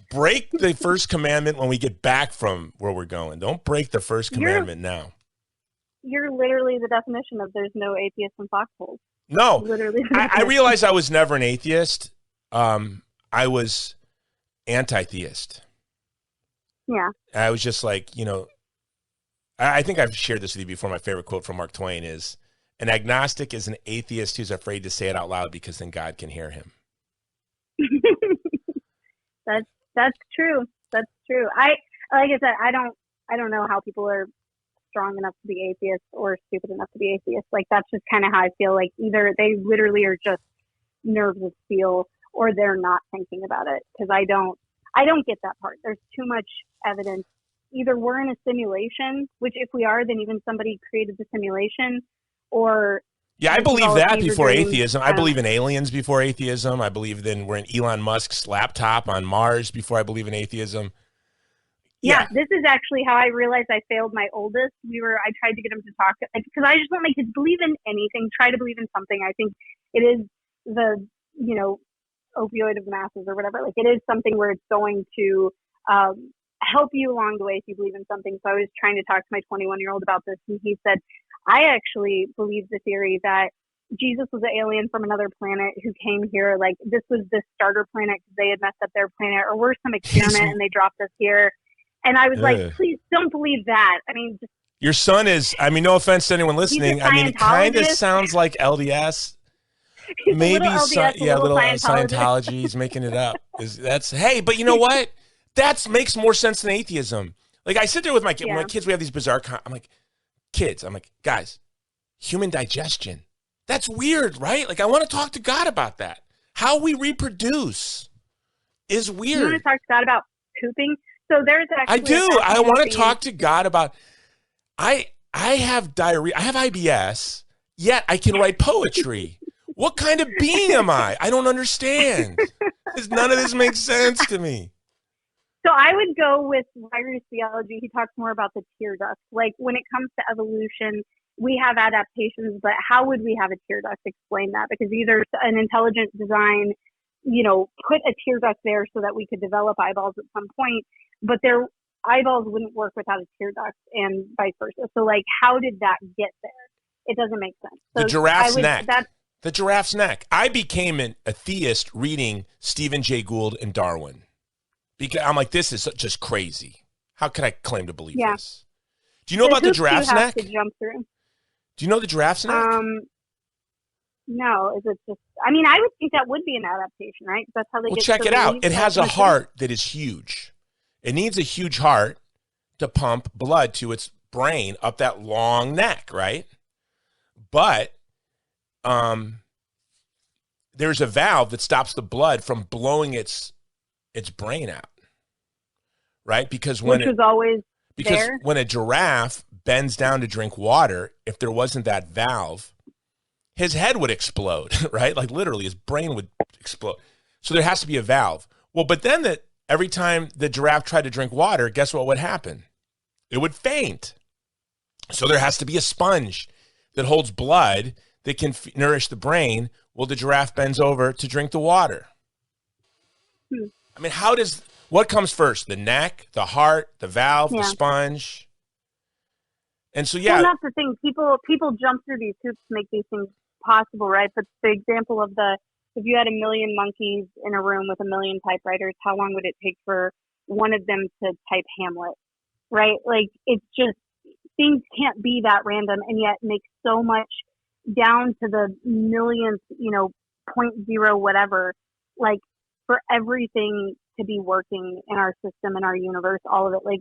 break the first commandment when we get back from where we're going. Don't break the first commandment now. You're literally the definition of there's no atheists in foxholes. No, literally. I realized I was never an atheist. I was anti-theist. Yeah. I was just like, I think I've shared this with you before. My favorite quote from Mark Twain is, an agnostic is an atheist who's afraid to say it out loud because then God can hear him. That's true. That's true. Like I said, I don't know how people are strong enough to be atheists or stupid enough to be atheists. Like, that's just kind of how I feel. Like, either they literally are just nerves of steel, or they're not thinking about it. Because I don't get that part. There's too much evidence. Either we're in a simulation, which if we are, then even somebody created the simulation, or yeah, I believe that before atheism. I believe in aliens before atheism. I believe we're in Elon Musk's laptop on Mars before I believe in atheism. Yeah, this is actually how I realized I failed my oldest. I tried to get him to talk, because I just want my kids to believe in anything, try to believe in something. I think it is the, opioid of the masses or whatever. Like, it is something where it's going to help you along the way if you believe in something. So I was trying to talk to my 21-year-old about this, and he said, I actually believe the theory that Jesus was an alien from another planet who came here. Like, this was the starter planet because they had messed up their planet, or we're some experiment and they dropped us here. And I was like, please don't believe that. I mean, your son is, no offense to anyone listening. It kind of sounds like LDS. Maybe a little Scientology. He's making it up. Hey, but you know what? That makes more sense than atheism. Like, I sit there with my kids. We have these bizarre. I'm like, guys, human digestion. That's weird, right? Like, I want to talk to God about that. How we reproduce is weird. You want to talk to God about pooping? So there's actually. I do. I want to talk to God about. I have diarrhea. I have IBS. Yet I can write poetry. What kind of being am I? I don't understand. None of this makes sense to me. So I would go with Ryer's theology. He talks more about the tear duct. Like, when it comes to evolution, we have adaptations, but how would we have a tear duct? Explain that. Because either an intelligent design, put a tear duct there so that we could develop eyeballs at some point, but their eyeballs wouldn't work without a tear duct, and vice versa. So, like, how did that get there? It doesn't make sense. So the giraffe's neck. The giraffe's neck. I became a theist reading Stephen Jay Gould and Darwin. Because I'm like, this is just crazy. How could I claim to believe this? Do you know about the giraffe's neck? To jump through. Do you know the giraffe's neck? No. Is it just? I mean, I would think that would be an adaptation, right? That's how they get. Check it out. It has a heart that is huge. It needs a huge heart to pump blood to its brain up that long neck, right? But there's a valve that stops the blood from blowing its brain out, right? Because when when a giraffe bends down to drink water, if there wasn't that valve, his head would explode, right? Like literally his brain would explode. So there has to be a valve. Well, but then every time the giraffe tried to drink water, guess what would happen? It would faint. So there has to be a sponge that holds blood that can nourish the brain while the giraffe bends over to drink the water. I mean, what comes first? The neck, the heart, the valve, the sponge? And so, well, that's the thing. People jump through these hoops to make these things possible, right? But the example of if you had 1 million monkeys in a room with 1 million typewriters, how long would it take for one of them to type Hamlet, right? Like, it's just, things can't be that random and yet make so much down to the millionth, 0.0 whatever, like for everything to be working in our system, in our universe, all of it, like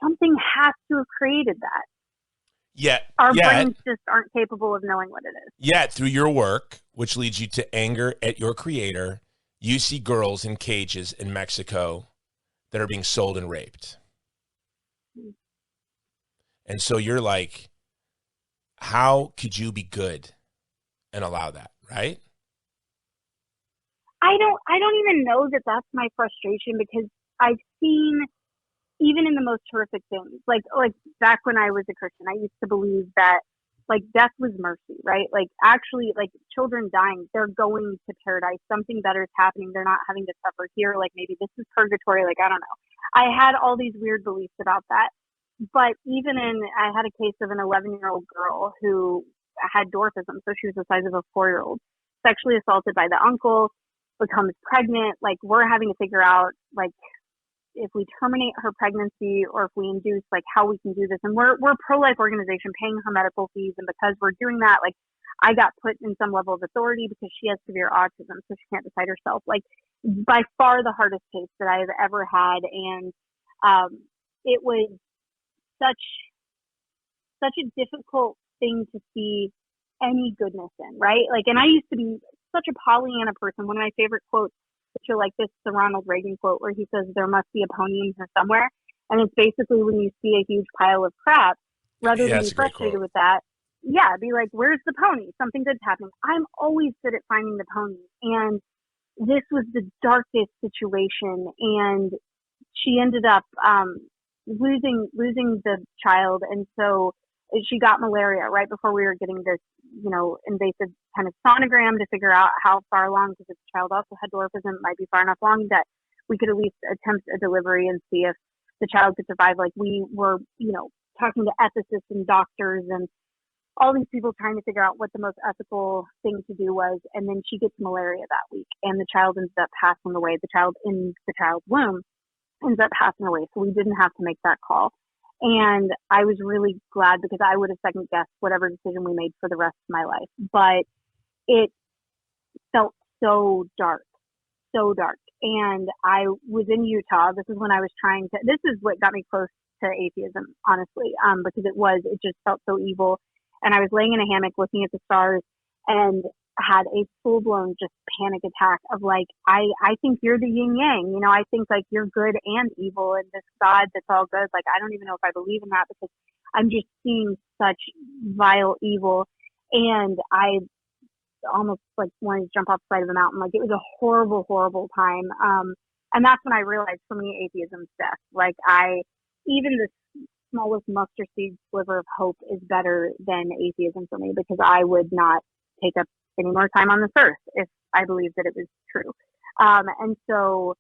something has to have created that. Our brains just aren't capable of knowing what it is. Yet through your work, which leads you to anger at your creator, you see girls in cages in Mexico that are being sold and raped. And so you're like, how could you be good and allow that, right? I don't even know that that's my frustration, because I've seen, even in the most horrific things, like back when I was a Christian, I used to believe that like death was mercy, right? Like actually, like children dying, they're going to paradise. Something better is happening. They're not having to suffer here. Like maybe this is purgatory. Like, I don't know. I had all these weird beliefs about that. But I had a case of an 11-year-old girl who had dwarfism. So she was the size of a 4-year-old, sexually assaulted by the uncle, becomes pregnant. Like, we're having to figure out, like, if we terminate her pregnancy or if we induce, like, how we can do this. And we're a pro-life organization paying her medical fees. And because we're doing that, like, I got put in some level of authority because she has severe autism, so she can't decide herself. Like, by far the hardest case that I have ever had. And it was such a difficult thing to see any goodness in, right? Like, and I used to be such a Pollyanna person. One of my favorite quotes, which are like this, the Ronald Reagan quote where he says, "There must be a pony in here somewhere." And it's basically when you see a huge pile of crap, rather than be frustrated with that, be like, where's the pony? Something good's happening. I'm always good at finding the pony. And this was the darkest situation. And she ended up losing the child. And so she got malaria right before we were getting this, invasive kind of sonogram to figure out how far along, because the child also had dwarfism, might be far enough along that we could at least attempt a delivery and see if the child could survive. Like, we were, talking to ethicists and doctors and all these people trying to figure out what the most ethical thing to do was. And then she gets malaria that week, and the child ends up passing away. The child in the child's womb ends up passing away. So we didn't have to make that call. And I was really glad, because I would have second guessed whatever decision we made for the rest of my life. But it felt so dark. And I was in Utah. This is when I was this is what got me close to atheism, honestly, because it just felt so evil. And I was laying in a hammock looking at the stars and had a full-blown just panic attack of like, I think you're the yin yang, I think like you're good and evil, and this God that's all good. Like, I don't even know if I believe in that, because I'm just seeing such vile evil. And I almost like wanted to jump off the side of the mountain. Like, it was a horrible, horrible time. And that's when I realized, for me, atheism's death. Like, even the smallest mustard seed sliver of hope is better than atheism for me, because I would not take up any more time on this earth if I believed that it was true. And so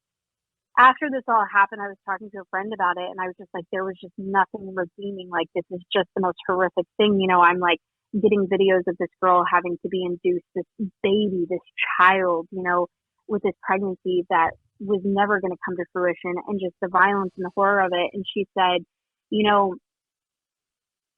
after this all happened, I was talking to a friend about it, and I was just like, there was just nothing redeeming. Like, this is just the most horrific thing. I'm like getting videos of this girl having to be induced, this baby, this child, you know, with this pregnancy that was never going to come to fruition, and just the violence and the horror of it. And she said, you know,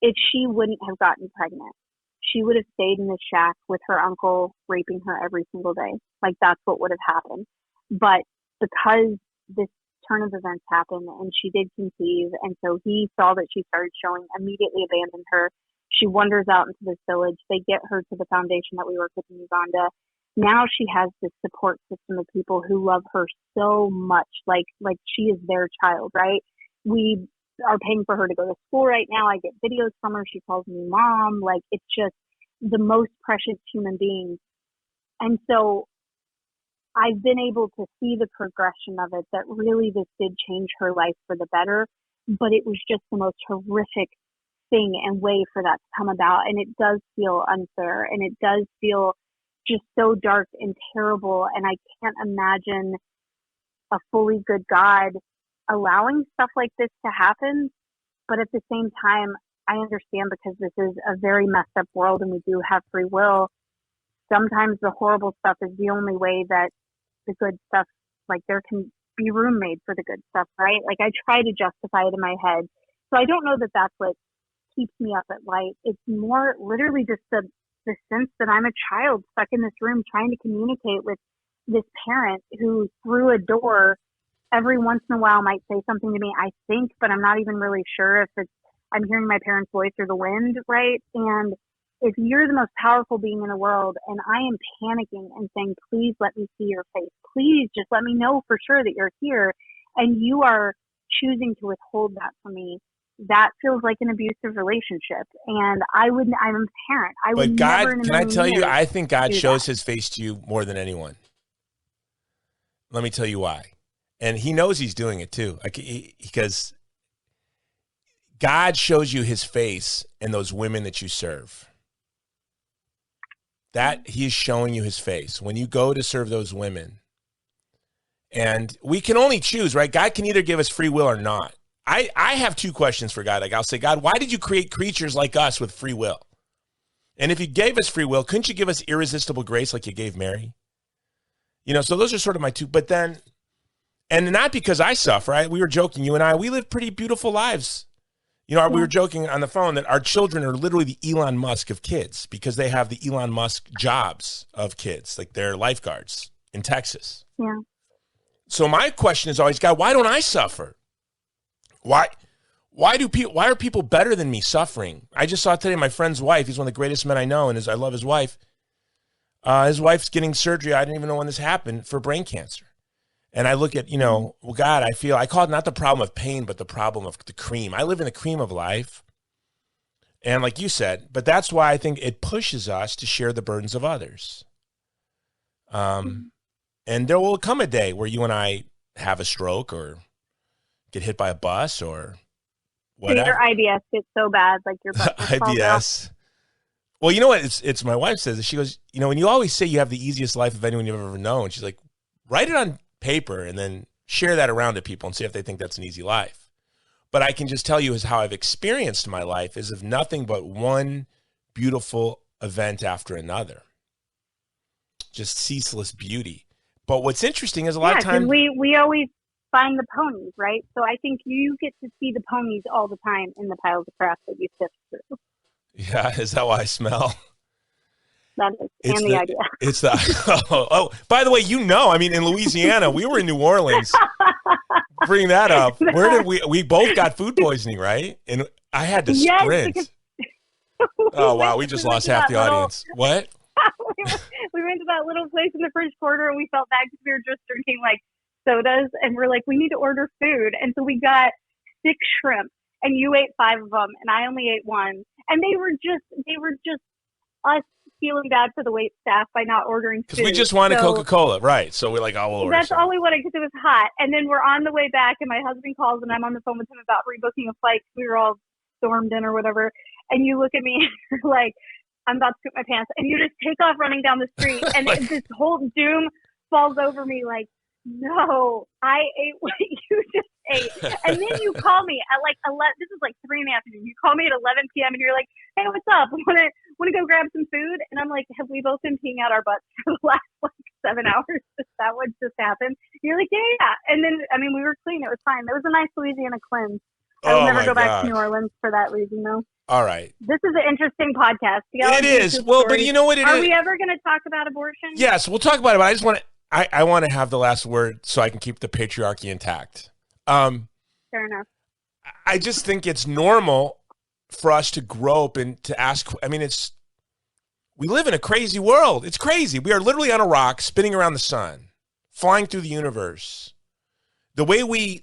if she wouldn't have gotten pregnant, she would have stayed in the shack with her uncle raping her every single day. Like, that's what would have happened. But because this turn of events happened and she did conceive, and so he saw that she started showing, immediately abandoned her. She wanders out into this village. They get her to the foundation that we work with in Uganda. Now she has this support system of people who love her so much, like she is their child, right? We are paying for her to go to school right now. I get videos from her. She calls me mom. Like, it's just the most precious human being. And so I've been able to see the progression of it, that really this did change her life for the better, but it was just the most horrific thing and way for that to come about. And it does feel unfair, and it does feel just so dark and terrible. And I can't imagine a fully good God allowing stuff like this to happen. But at the same time, I understand, because this is a very messed up world and we do have free will. Sometimes the horrible stuff is the only way that the good stuff, like, there can be room made for the good stuff, right? Like, I try to justify it in my head. So I don't know that that's what keeps me up at night. It's more literally just the sense that I'm a child stuck in this room trying to communicate with this parent who, through a door, every once in a while might say something to me, I think, but I'm not even really sure if I'm hearing my parent's voice or the wind, right? And if you're the most powerful being in the world and I am panicking and saying, please let me see your face, please just let me know for sure that you're here, and you are choosing to withhold that from me, that feels like an abusive relationship. And I'm a parent. I would But God, never in a can I million tell you, years I think God do shows that. his face to you more than anyone. Let me tell you why. And he knows he's doing it too. Because God shows you his face in those women that you serve. That he is showing you his face when you go to serve those women. And we can only choose, right? God can either give us free will or not. I have two questions for God. Like, I'll say, God, why did you create creatures like us with free will? And if you gave us free will, couldn't you give us irresistible grace like you gave Mary? You know, so those are sort of my two. But then, and not because I suffer, right? We were joking, you and I, we live pretty beautiful lives. You know, we were joking on the phone that our children are literally the Elon Musk of kids, because they have the Elon Musk jobs of kids, like they're lifeguards in Texas. Yeah. So my question is always, God, why don't I suffer? Why are people better than me suffering? I just saw today my friend's wife. He's one of the greatest men I know, and I love his wife. His wife's getting surgery. I didn't even know when this happened, for brain cancer. And I look at, you know, well, God, I call it not the problem of pain, but the problem of the cream. I live in the cream of life. And like you said, but that's why I think it pushes us to share the burdens of others. And there will come a day where you and I have a stroke or get hit by a bus or whatever. So your IBS gets so bad, like your butt just falls IBS. off. Well, you know what? It's my wife says, she goes, you know, when you always say you have the easiest life of anyone you've ever known, she's like, write it on paper and then share that around to people and see if they think that's an easy life. But I can just tell you is how I've experienced my life is of nothing but one beautiful event after another. Just ceaseless beauty. But what's interesting is a lot of times we always find the ponies, right? So I think you get to see the ponies all the time in the piles of crap that you sift through. Yeah, is that why I smell? That is, It's and the idea. It's the oh, by the way, you know, I mean, in Louisiana, we were in New Orleans. Bring that up. Where did we both got food poisoning, right? And I had to sprint. Oh wow, we just lost half the audience. What? we went to that little place in the French Quarter and we felt bad because we were just drinking like sodas and we're like, we need to order food. And so we got 6 shrimp and you ate 5 of them and I only ate 1. And they were just us feeling bad for the wait staff by not ordering food. Because we just wanted Coca-Cola, right? So we're like, oh, we'll order That's some. all we wanted because it was hot. And then we're on the way back and my husband calls and I'm on the phone with him about rebooking a flight. We were all stormed in or whatever. And you look at me and you're like, I'm about to poop my pants. And you just take off running down the street. And this whole doom falls over me like, no, I ate what you just ate. And then you call me at like 11, this is like 3 in the afternoon. You call me at 11 p.m. and you're like, hey, what's up? Want to to go grab some food? And I'm like, have we both been peeing out our butts for the last 7 hours? Is that what just happened? You're like, yeah. And then, we were clean. It was fine. It was a nice Louisiana cleanse. I will never go back to New Orleans for that reason, though. All right. This is an interesting podcast. It is. Well, but you know what it is? Are we ever going to talk about abortion? Yes, we'll talk about it, but I just want to, I want to have the last word so I can keep the patriarchy intact. Fair enough. I just think it's normal for us to grow up and to ask, we live in a crazy world. It's crazy. We are literally on a rock spinning around the sun, flying through the universe. The way we,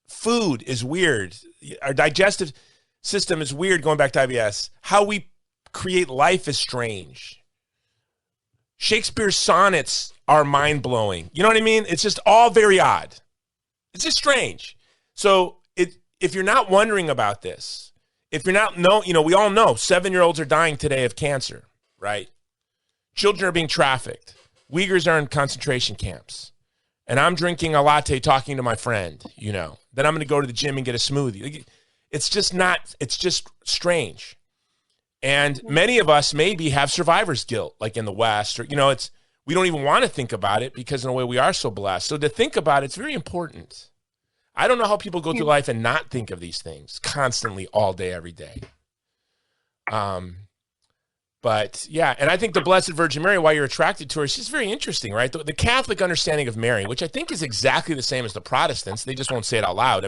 food is weird. Our digestive system is weird, going back to IBS. How we create life is strange. Shakespeare's sonnets are mind-blowing. You know what I mean? It's just all very odd. It's just strange. So if you're not wondering about this, if you're not, we all know 7-year-olds are dying today of cancer, right? Children are being trafficked. Uyghurs are in concentration camps. And I'm drinking a latte talking to my friend, Then I'm going to go to the gym and get a smoothie. It's just strange. And many of us maybe have survivor's guilt, like in the West, or, we don't even want to think about it because in a way we are so blessed. So to think about it's very important. I don't know how people go through life and not think of these things constantly, all day, every day. But yeah, and I think the Blessed Virgin Mary, why you're attracted to her, she's very interesting, right? The Catholic understanding of Mary, which I think is exactly the same as the Protestants, they just won't say it out loud.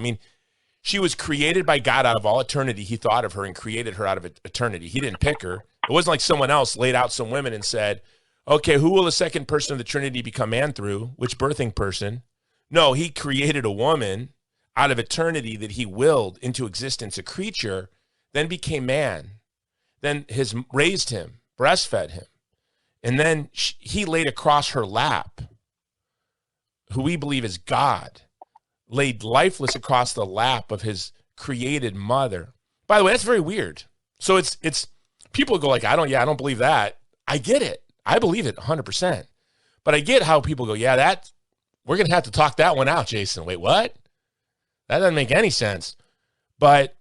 She was created by God out of all eternity. He thought of her and created her out of eternity. He didn't pick her. It wasn't like someone else laid out some women and said, okay, who will the second person of the Trinity become man through? Which birthing person? No, he created a woman out of eternity that he willed into existence, a creature, then became man, then raised him, breastfed him, and then he laid across her lap, who we believe is God, laid lifeless across the lap of his created mother. By the way, that's very weird. So it's people go like, I don't believe that. I get it. I believe it 100%. But I get how people go, yeah, we're going to have to talk that one out, Jason. Wait, what? That doesn't make any sense. But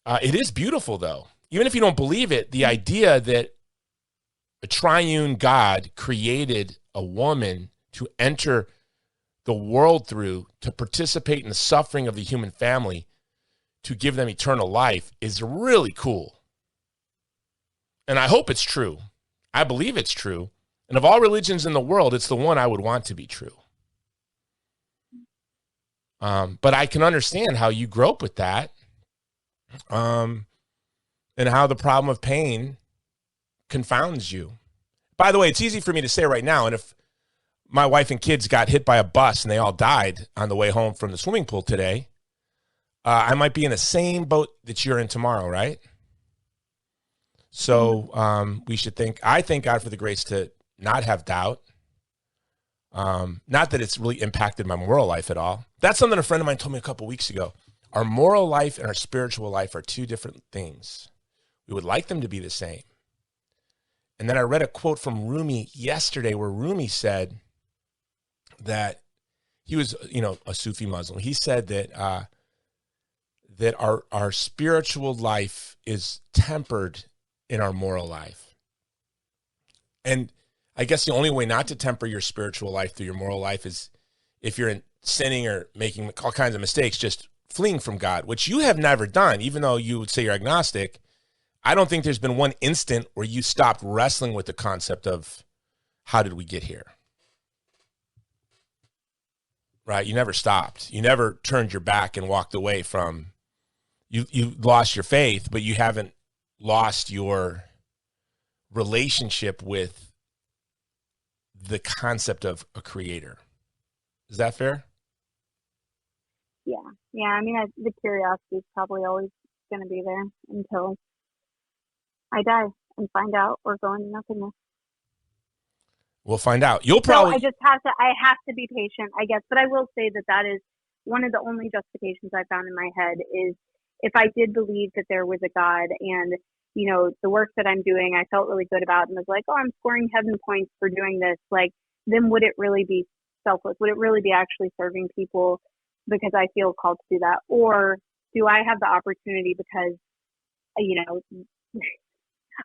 it is beautiful, though. Even if you don't believe it, the idea that a triune God created a woman to enter the world through, to participate in the suffering of the human family, to give them eternal life is really cool. And I hope it's true. I believe it's true. And of all religions in the world, it's the one I would want to be true. But I can understand how you grow up with that, and how the problem of pain confounds you. By the way, it's easy for me to say right now, and if my wife and kids got hit by a bus and they all died on the way home from the swimming pool today, I might be in the same boat that you're in tomorrow, right? So I thank God for the grace to not have doubt. Not that it's really impacted my moral life at all. That's something a friend of mine told me a couple weeks ago. Our moral life and our spiritual life are two different things. We would like them to be the same. And then I read a quote from Rumi yesterday where Rumi said that he was, a Sufi Muslim. He said that that our spiritual life is tempered in our moral life. And I guess the only way not to temper your spiritual life through your moral life is if you're sinning or making all kinds of mistakes, just fleeing from God, which you have never done, even though you would say you're agnostic. I don't think there's been one instant where you stopped wrestling with the concept of how did we get here? Right? You never stopped. You never turned your back and walked away from, you lost your faith, but you haven't lost your relationship with the concept of a creator. Is that fair? Yeah. The curiosity is probably always going to be there until I die and find out or go into nothingness. We'll find out. You'll probably. So I have to be patient, I guess. But I will say that is one of the only justifications I found in my head is if I did believe that there was a God and, the work that I'm doing, I felt really good about and was like, oh, I'm scoring heaven points for doing this. Like, then would it really be selfless? Would it really be actually serving people because I feel called to do that? Or do I have the opportunity because,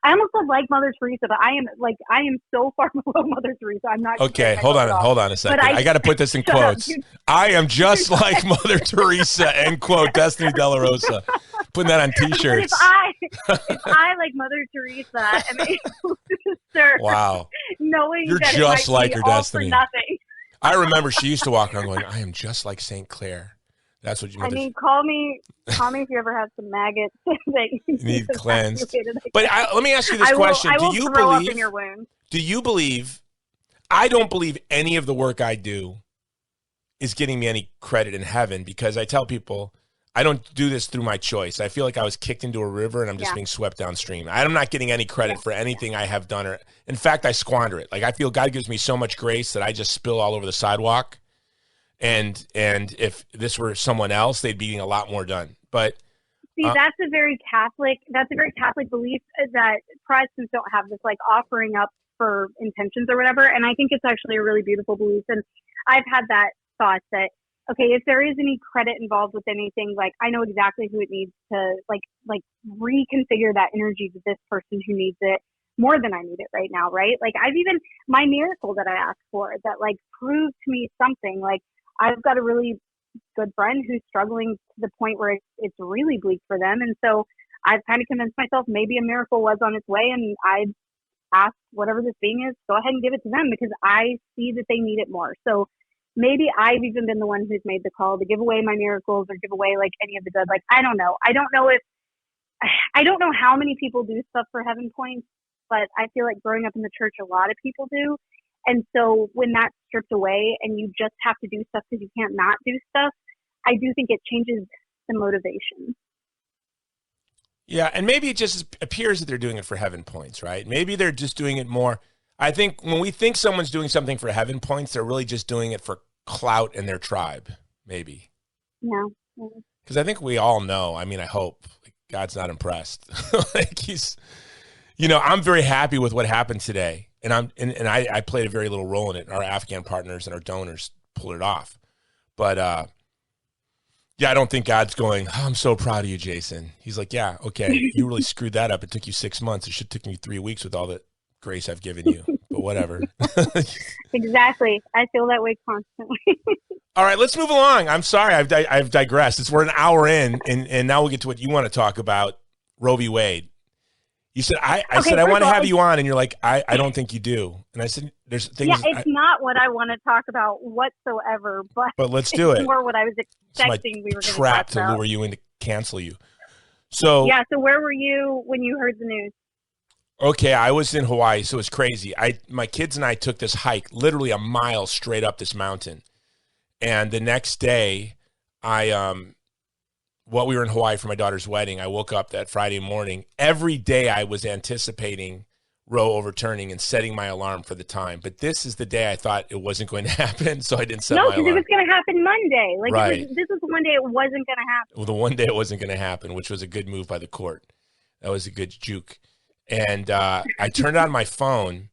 I almost said like Mother Teresa, but I am so far below Mother Teresa. I'm not. Okay, hold on a second. I got to put this in quotes. I am just like Mother Teresa, end quote, Destiny De La Rosa. Putting that on T-shirts. If I like Mother Teresa am able to serve, wow, knowing you're that just it might like be her all Destiny. for nothing. I remember she used to walk around going, "I am just like Saint Clair." That's what you. I mean, call me if you ever have some maggots that you need cleansed. Like but let me ask you this question: I will throw up in your wound. Do you believe? I don't believe any of the work I do is getting me any credit in heaven, because I tell people I don't do this through my choice. I feel like I was kicked into a river and I'm just being swept downstream. I'm not getting any credit for anything I have done, or in fact, I squander it. Like, I feel God gives me so much grace that I just spill all over the sidewalk. And if this were someone else, they'd be getting a lot more done. But see, that's a very Catholic belief, that Protestants don't have this like offering up for intentions or whatever. And I think it's actually a really beautiful belief. And I've had that thought that, okay, if there is any credit involved with anything, like I know exactly who it needs to like reconfigure that energy to this person who needs it more than I need it right now, right? Like I've even, my miracle that I asked for that like proved to me something, like I've got a really good friend who's struggling to the point where it's really bleak for them. And so I've kind of convinced myself maybe a miracle was on its way, and I asked whatever this being is, go ahead and give it to them because I see that they need it more. So maybe I've even been the one who's made the call to give away my miracles or give away like any of the good. Like, I don't know. I don't know how many people do stuff for heaven points, but I feel like growing up in the church, a lot of people do. And so when that's stripped away and you just have to do stuff because you can't not do stuff, I do think it changes the motivation. Yeah, and maybe it just appears that they're doing it for heaven points, right? Maybe they're just doing it more. I think when we think someone's doing something for heaven points, they're really just doing it for clout in their tribe, maybe. Yeah. Because I think we all know, I mean, I hope, like, God's not impressed. Like he's, I'm very happy with what happened today. And I played a very little role in it. Our Afghan partners and our donors pulled it off. But yeah, I don't think God's going, oh, I'm so proud of you, Jason. He's like, yeah, okay, you really screwed that up. It took you 6 months. It should have taken you 3 weeks with all the grace I've given you. But whatever. Exactly. I feel that way constantly. All right, let's move along. I'm sorry, I've digressed. We're an hour in, and now we'll get to what you want to talk about, Roe v. Wade. You said, I said, I want to have you on, and you're like, I don't think you do. And I said, there's things. Yeah, it's not what I want to talk about whatsoever, but let's do it. More what I was expecting we were going to talk about. Trap to lure you in to cancel you. So where were you when you heard the news? Okay, I was in Hawaii, so it's crazy. My kids and I took this hike, literally a mile straight up this mountain. And the next day, we were in Hawaii for my daughter's wedding. I woke up that Friday morning. Every day I was anticipating Roe overturning and setting my alarm for the time. But this is the day I thought it wasn't going to happen, so I didn't set my alarm. No, because it was going to happen Monday. Like, right. This is the one day it wasn't going to happen. Well, the one day it wasn't going to happen, which was a good move by the court. That was a good juke. And I turned on my phone,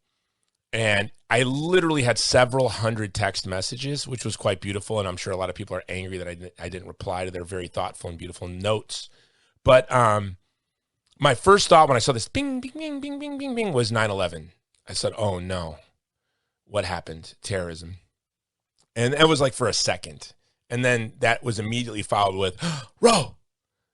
and I literally had several hundred text messages, which was quite beautiful. And I'm sure a lot of people are angry that I didn't reply to their very thoughtful and beautiful notes. But my first thought when I saw this bing, bing, bing, bing, bing, bing, bing was 9/11. I said, oh, no. What happened? Terrorism. And it was like for a second. And then that was immediately followed with, Roe.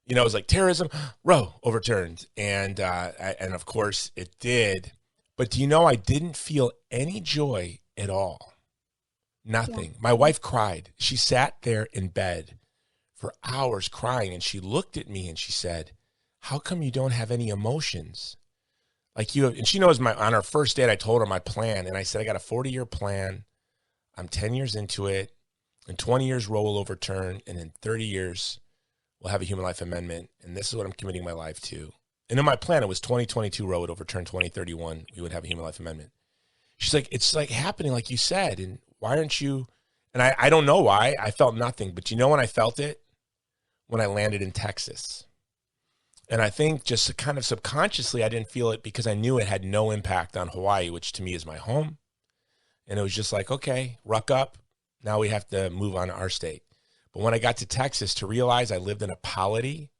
It was like terrorism, Roe overturned. And of course it did. But do you know, I didn't feel any joy at all. Nothing. Yeah. My wife cried. She sat there in bed for hours crying, and she looked at me and she said, how come you don't have any emotions? Like you have, and she knows on our first date, I told her my plan. And I said, I got a 40-year plan. I'm 10 years into it. In 20 years, Roe will overturn. And in 30 years, we'll have a human life amendment. And this is what I'm committing my life to. And in my plan, it was 2022 Roe would overturn, 2031 we would have a human life amendment. She's like, it's like happening like you said. And why aren't you? And I don't know why. I felt nothing. But you know when I felt it? When I landed in Texas. And I think just kind of subconsciously, I didn't feel it because I knew it had no impact on Hawaii, which to me is my home. And it was just like, okay, ruck up. Now we have to move on to our state. But when I got to Texas, to realize I lived in a polity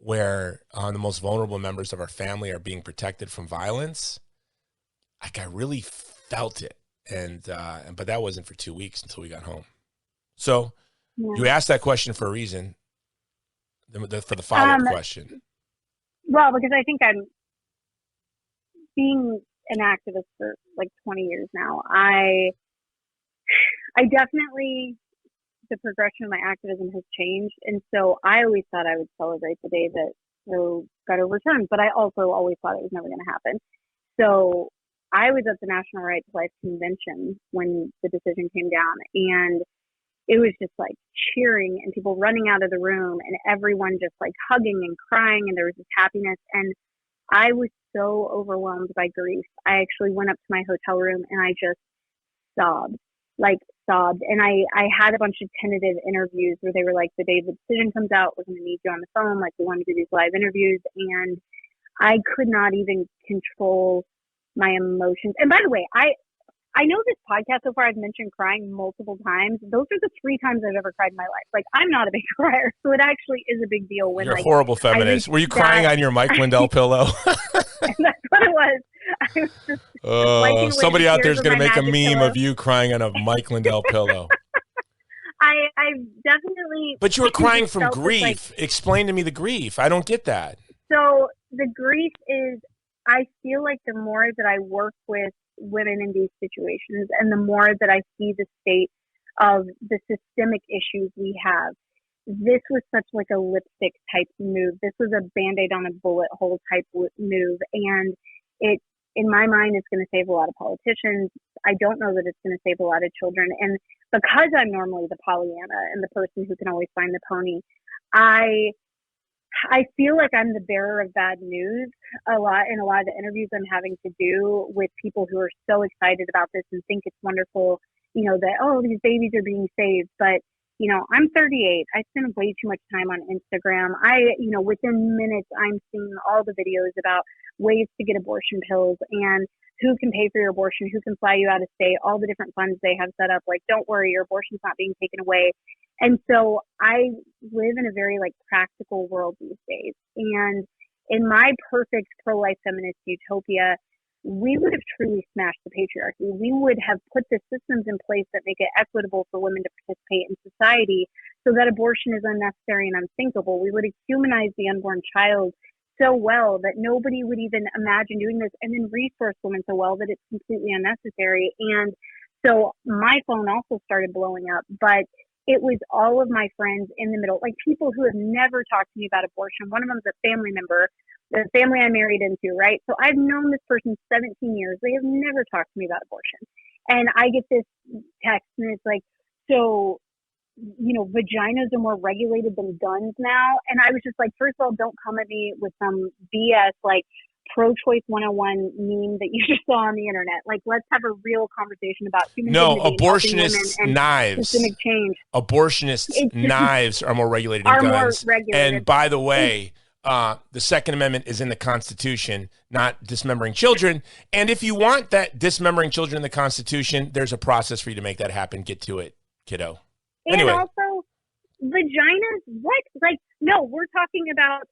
where the most vulnerable members of our family are being protected from violence, like I really felt it. But that wasn't for 2 weeks until we got home. So you asked that question for a reason, for the follow-up question. Well, because I think I'm being an activist for like 20 years now. I definitely, the progression of my activism has changed. And so I always thought I would celebrate the day that Roe got overturned, but I also always thought it was never going to happen. So I was at the National Right to Life Convention when the decision came down, and it was just like cheering and people running out of the room and everyone just like hugging and crying, and there was this happiness. And I was so overwhelmed by grief. I actually went up to my hotel room and I just sobbed. And I had a bunch of tentative interviews where they were like, the day the decision comes out, we're going to need you on the phone. Like, we want to do these live interviews. And I could not even control my emotions. And by the way, I know this podcast so far, I've mentioned crying multiple times. Those are the 3 times I've ever cried in my life. Like, I'm not a big crier, so it actually is a big deal when, you're like, a horrible feminist. Were you crying on your Mike Lindell pillow? And that's what it was. I was just somebody out there is going to make a meme pillow of you crying on a Mike Lindell pillow. I definitely. But you were crying from grief. Like, explain to me the grief. I don't get that. So the grief is, I feel like the more that I work with women in these situations and the more that I see the state of the systemic issues we have, this was such like a lipstick type move. This was a Band-Aid on a bullet hole type move. And it, in my mind, it's going to save a lot of politicians. I don't know that it's going to save a lot of children. And because I'm normally the Pollyanna and the person who can always find the pony, I feel like I'm the bearer of bad news a lot in a lot of the interviews I'm having to do with people who are so excited about this and think it's wonderful, that, oh, these babies are being saved. But, I'm 38. I spend way too much time on Instagram. Within minutes, I'm seeing all the videos about ways to get abortion pills and who can pay for your abortion, who can fly you out of state, all the different funds they have set up. Like, don't worry, your abortion's not being taken away. And so I live in a very like practical world these days. And in my perfect pro-life feminist utopia, we would have truly smashed the patriarchy. We would have put the systems in place that make it equitable for women to participate in society so that abortion is unnecessary and unthinkable. We would have humanized the unborn child so well that nobody would even imagine doing this, and then resource women so well that it's completely unnecessary. And so my phone also started blowing up, but it was all of my friends in the middle, like people who have never talked to me about abortion. One of them is a family member, the family I married into, right? So I've known this person 17 years. They have never talked to me about abortion. And I get this text and it's like, so, vaginas are more regulated than guns now. And I was just like, first of all, don't come at me with some BS, like pro-choice 101 meme that you just saw on the internet. Like, let's have a real conversation about human dignity, abortionists' and knives. Systemic change. Abortionists' knives are more regulated than guns. And by the way, the Second Amendment is in the Constitution, not dismembering children. And if you want that dismembering children in the Constitution, there's a process for you to make that happen. Get to it, kiddo. And anyway. Also, vaginas, what? Like, no, we're talking about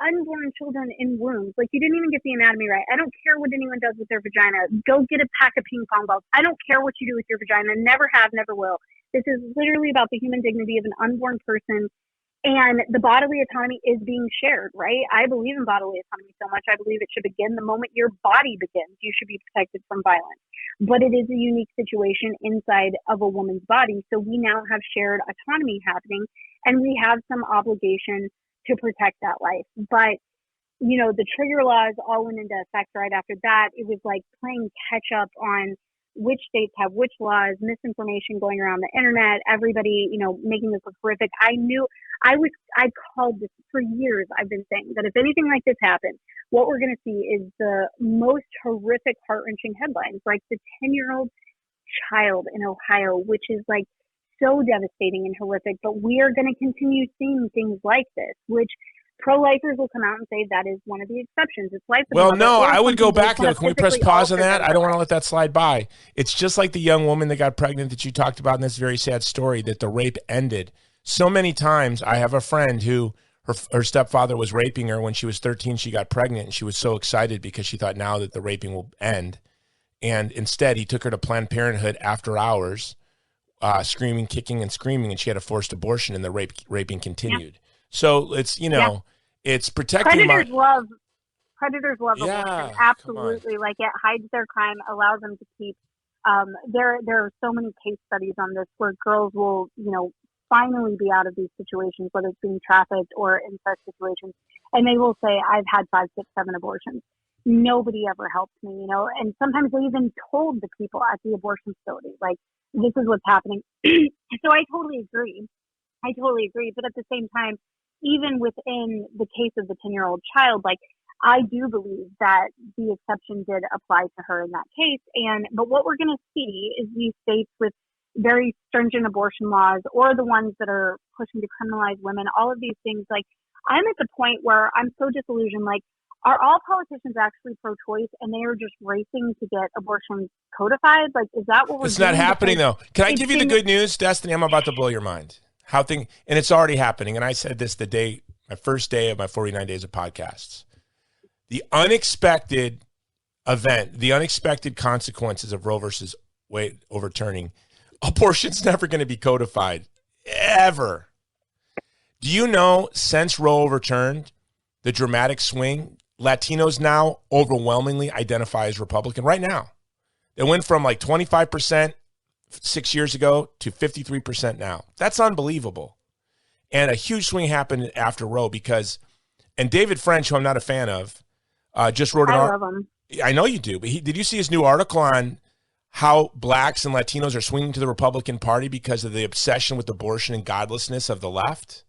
unborn children in wombs. Like, you didn't even get the anatomy right. I don't care what anyone does with their vagina. Go get a pack of ping pong balls. I don't care what you do with your vagina. Never have, never will. This is literally about the human dignity of an unborn person. And the bodily autonomy is being shared, right? I believe in bodily autonomy so much. I believe it should begin the moment your body begins. You should be protected from violence. But it is a unique situation inside of a woman's body. So we now have shared autonomy happening, and we have some obligation to protect that life. But, the trigger laws all went into effect right after that. It was like playing catch up on which states have which laws, misinformation going around the internet, everybody, making this look horrific. I called this for years. I've been saying that if anything like this happens, what we're going to see is the most horrific, heart-wrenching headlines, like the 10-year-old child in Ohio, which is like so devastating and horrific. But we are going to continue seeing things like this, which pro-lifers will come out and say that is one of the exceptions. It's life. Well, no, I would go back though. Can we press pause on that? I don't want to let that slide by. It's just like the young woman that got pregnant that you talked about in this very sad story, that the rape ended. So many times I have a friend who her stepfather was raping her. When she was 13, she got pregnant, and she was so excited because she thought now that the raping will end. And instead, he took her to Planned Parenthood after hours, screaming, kicking, and screaming, and she had a forced abortion, and the raping continued. Yeah. So it's, it's protecting Predators love abortion. Absolutely. Like, it hides their crime, allows them to keep. There are so many case studies on this where girls will, finally be out of these situations, whether it's being trafficked or incest situations, and they will say, "I've had 5, 6, 7 abortions. Nobody ever helped me," and sometimes they even told the people at the abortion facility, like, this is what's happening. So I totally agree. But at the same time, even within the case of the 10-year-old child, like, I do believe that the exception did apply to her in that case. But what we're going to see is these states with very stringent abortion laws, or the ones that are pushing to criminalize women, all of these things. Like, I'm at the point where I'm so disillusioned. Like, are all politicians actually pro-choice, and they are just racing to get abortion codified? Like, is that what we're doing? It's not happening, though. Can I give you the good news, Destiny? I'm about to blow your mind. And it's already happening. And I said this my first day of my 49 days of podcasts. The unexpected event, the unexpected consequences of Roe versus Wade overturning, abortion's never going to be codified, ever. Do you know, since Roe overturned, the dramatic swing, Latinos now overwhelmingly identify as Republican right now. It went from like 25% 6 years ago to 53% now. That's unbelievable. And a huge swing happened after Roe and David French, who I'm not a fan of, just wrote an article. I love him. I know you do, but did you see his new article on how blacks and Latinos are swinging to the Republican Party because of the obsession with abortion and godlessness of the left,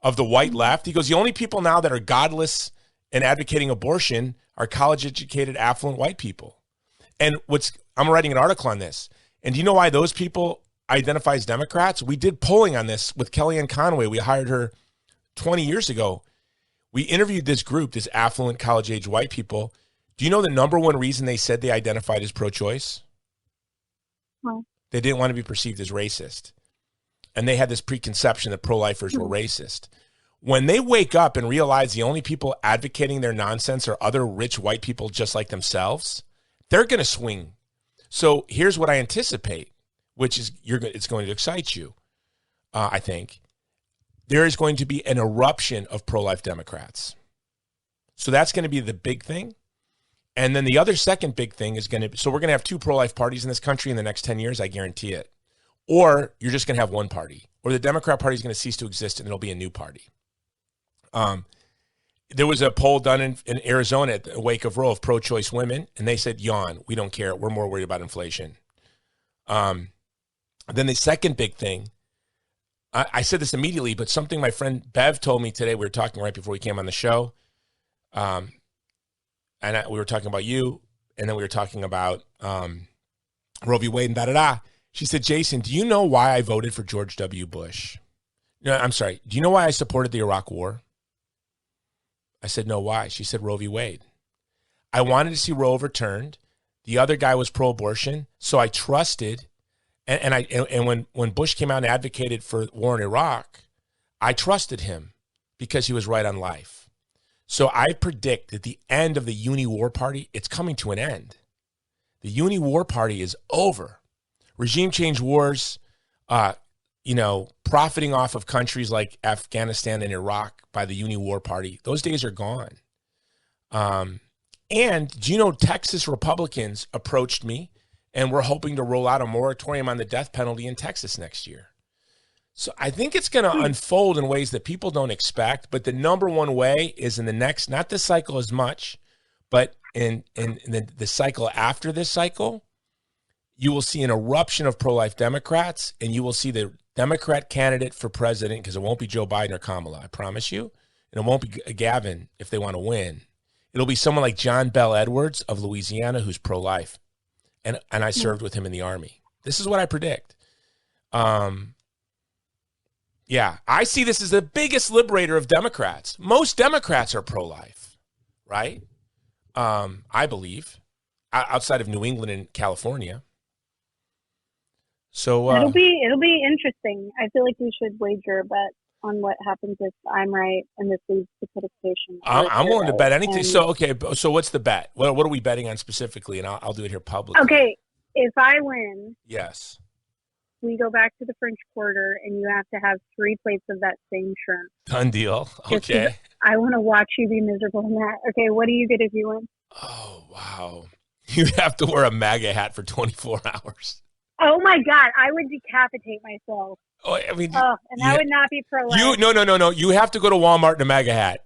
of the white left? He goes, the only people now that are godless and advocating abortion are college-educated, affluent white people. And I'm writing an article on this. And do you know why those people identify as Democrats? We did polling on this with Kellyanne Conway. We hired her 20 years ago. We interviewed this group, this affluent college-age white people. Do you know the number one reason they said they identified as pro-choice? Well, they didn't want to be perceived as racist. And they had this preconception that pro-lifers were racist. When they wake up and realize the only people advocating their nonsense are other rich white people just like themselves, they're going to swing. So here's what I anticipate, which is it's going to excite you, I think. There is going to be an eruption of pro-life Democrats. So that's going to be the big thing. And then the other second big thing is so we're going to have 2 pro-life parties in this country in the next 10 years, I guarantee it. Or you're just going to have one party. Or the Democrat Party is going to cease to exist and it'll be a new party. There was a poll done in Arizona at the wake of Roe of pro-choice women, and they said, yawn, we don't care. We're more worried about inflation. Then the second big thing, I said this immediately, but something my friend Bev told me today, we were talking right before we came on the show, and we were talking about you, and then we were talking about Roe v. Wade and da-da-da. She said, Jason, do you know why I voted for George W. Bush? No, I'm sorry. Do you know why I supported the Iraq War? I said, no, why? She said, Roe v. Wade. I wanted to see Roe overturned. The other guy was pro-abortion, so I trusted. And when Bush came out and advocated for war in Iraq, I trusted him because he was right on life. So I predict that the end of the uni-war party, it's coming to an end. The uni-war party is over. Regime change wars, profiting off of countries like Afghanistan and Iraq by the uni-war party, those days are gone. And do you know Texas Republicans approached me and we're hoping to roll out a moratorium on the death penalty in Texas next year. So I think it's going to unfold in ways that people don't expect. But the number one way is in the next, not this cycle as much, but in the cycle after this cycle, you will see an eruption of pro-life Democrats, and you will see the Democrat candidate for president, because it won't be Joe Biden or Kamala, I promise you. And it won't be Gavin if they want to win. It'll be someone like John Bel Edwards of Louisiana who's pro-life. And I served with him in the Army. This is what I predict. Yeah, I see this as the biggest liberator of Democrats. Most Democrats are pro-life, right? I believe, outside of New England and California. So it'll be interesting. I feel like we should wager a bet. on what happens if I'm right and this leads to politicization. I'm willing to bet anything. And, So what's the bet? What are we betting on specifically? And I'll do it here publicly. okay, if I win, yes, we go back to the French Quarter, and you have to have 3 plates of that same shrimp. done deal. Okay. I want to watch you be miserable in that. Okay, what do you get if you win? Oh wow, you have to wear a MAGA hat for 24 hours. Oh my God, I would decapitate myself. Oh, I mean, and that would not be pro-life. No. You have to go to Walmart in a MAGA hat,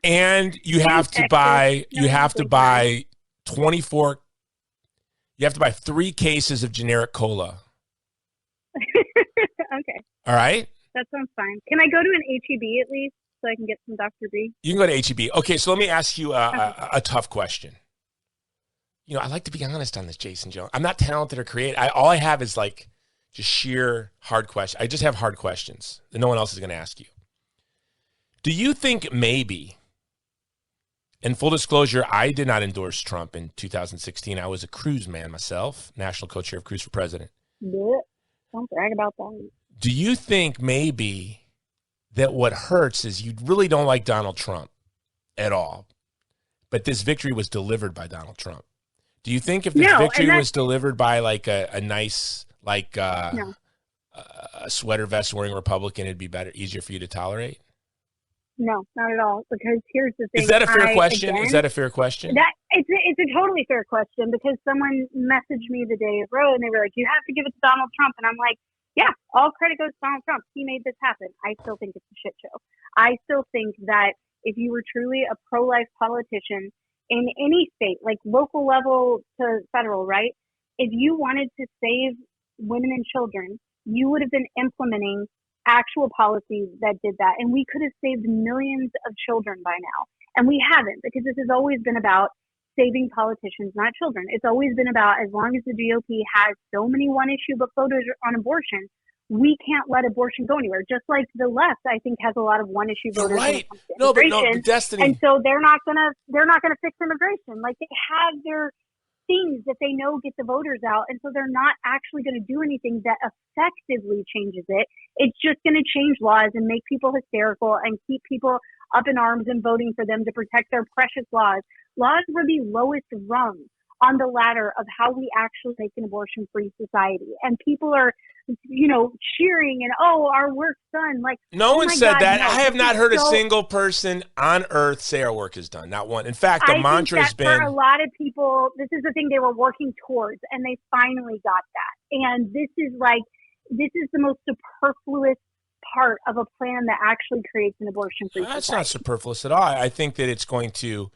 and you have to buy. You have to buy 24. You have to buy 3 cases of generic cola. Okay. All right. That sounds fine. Can I go to an HEB at least so I can get some Dr. B? You can go to HEB. Okay, so let me ask you a tough question. You know, I like to be honest on this, Jason Jones. I'm not talented or creative. All I have is like just sheer hard questions. I just have hard questions that no one else is going to ask you. Do you think maybe, in full disclosure, I did not endorse Trump in 2016. I was a Cruz man myself, national co-chair of Cruz for president. Yeah, don't brag about that. Do you think maybe that what hurts is you really don't like Donald Trump at all, but this victory was delivered by Donald Trump? Do you think if this victory was delivered by like a nice, like a sweater vest wearing Republican, it'd be better, easier for you to tolerate? No, not at all. Because here's the thing. Is that a fair question? Is that a fair question? It's a totally fair question, because someone messaged me the day of Roe and they were like, you have to give it to Donald Trump. And I'm like, yeah, all credit goes to Donald Trump. He made this happen. I still think it's a shit show. I still think that if you were truly a pro-life politician in any state, like local level to federal, right? If you wanted to save women and children, you would have been implementing actual policies that did that. And we could have saved millions of children by now. And we haven't, because this has always been about saving politicians, not children. It's always been about, as long as the GOP has so many one-issue book voters on abortion, we can't let abortion go anywhere. Just like the left, I think, has a lot of one-issue voters. Right. No, but Destiny. And so they're not gonna fix immigration. Like, they have their things that they know get the voters out, and so they're not actually going to do anything that effectively changes it. It's just going to change laws and make people hysterical and keep people up in arms and voting for them to protect their precious laws. Laws were the lowest rung on the ladder of how we actually make an abortion-free society. And people are, cheering and, our work's done. Like, no one said that. No, I have not heard a single person on earth say our work is done. Not one. In fact, the mantra has been, for a lot of people, this is the thing they were working towards, and they finally got that. And this is the most superfluous part of a plan that actually creates an abortion-free society. That's not superfluous at all. I think that it's going to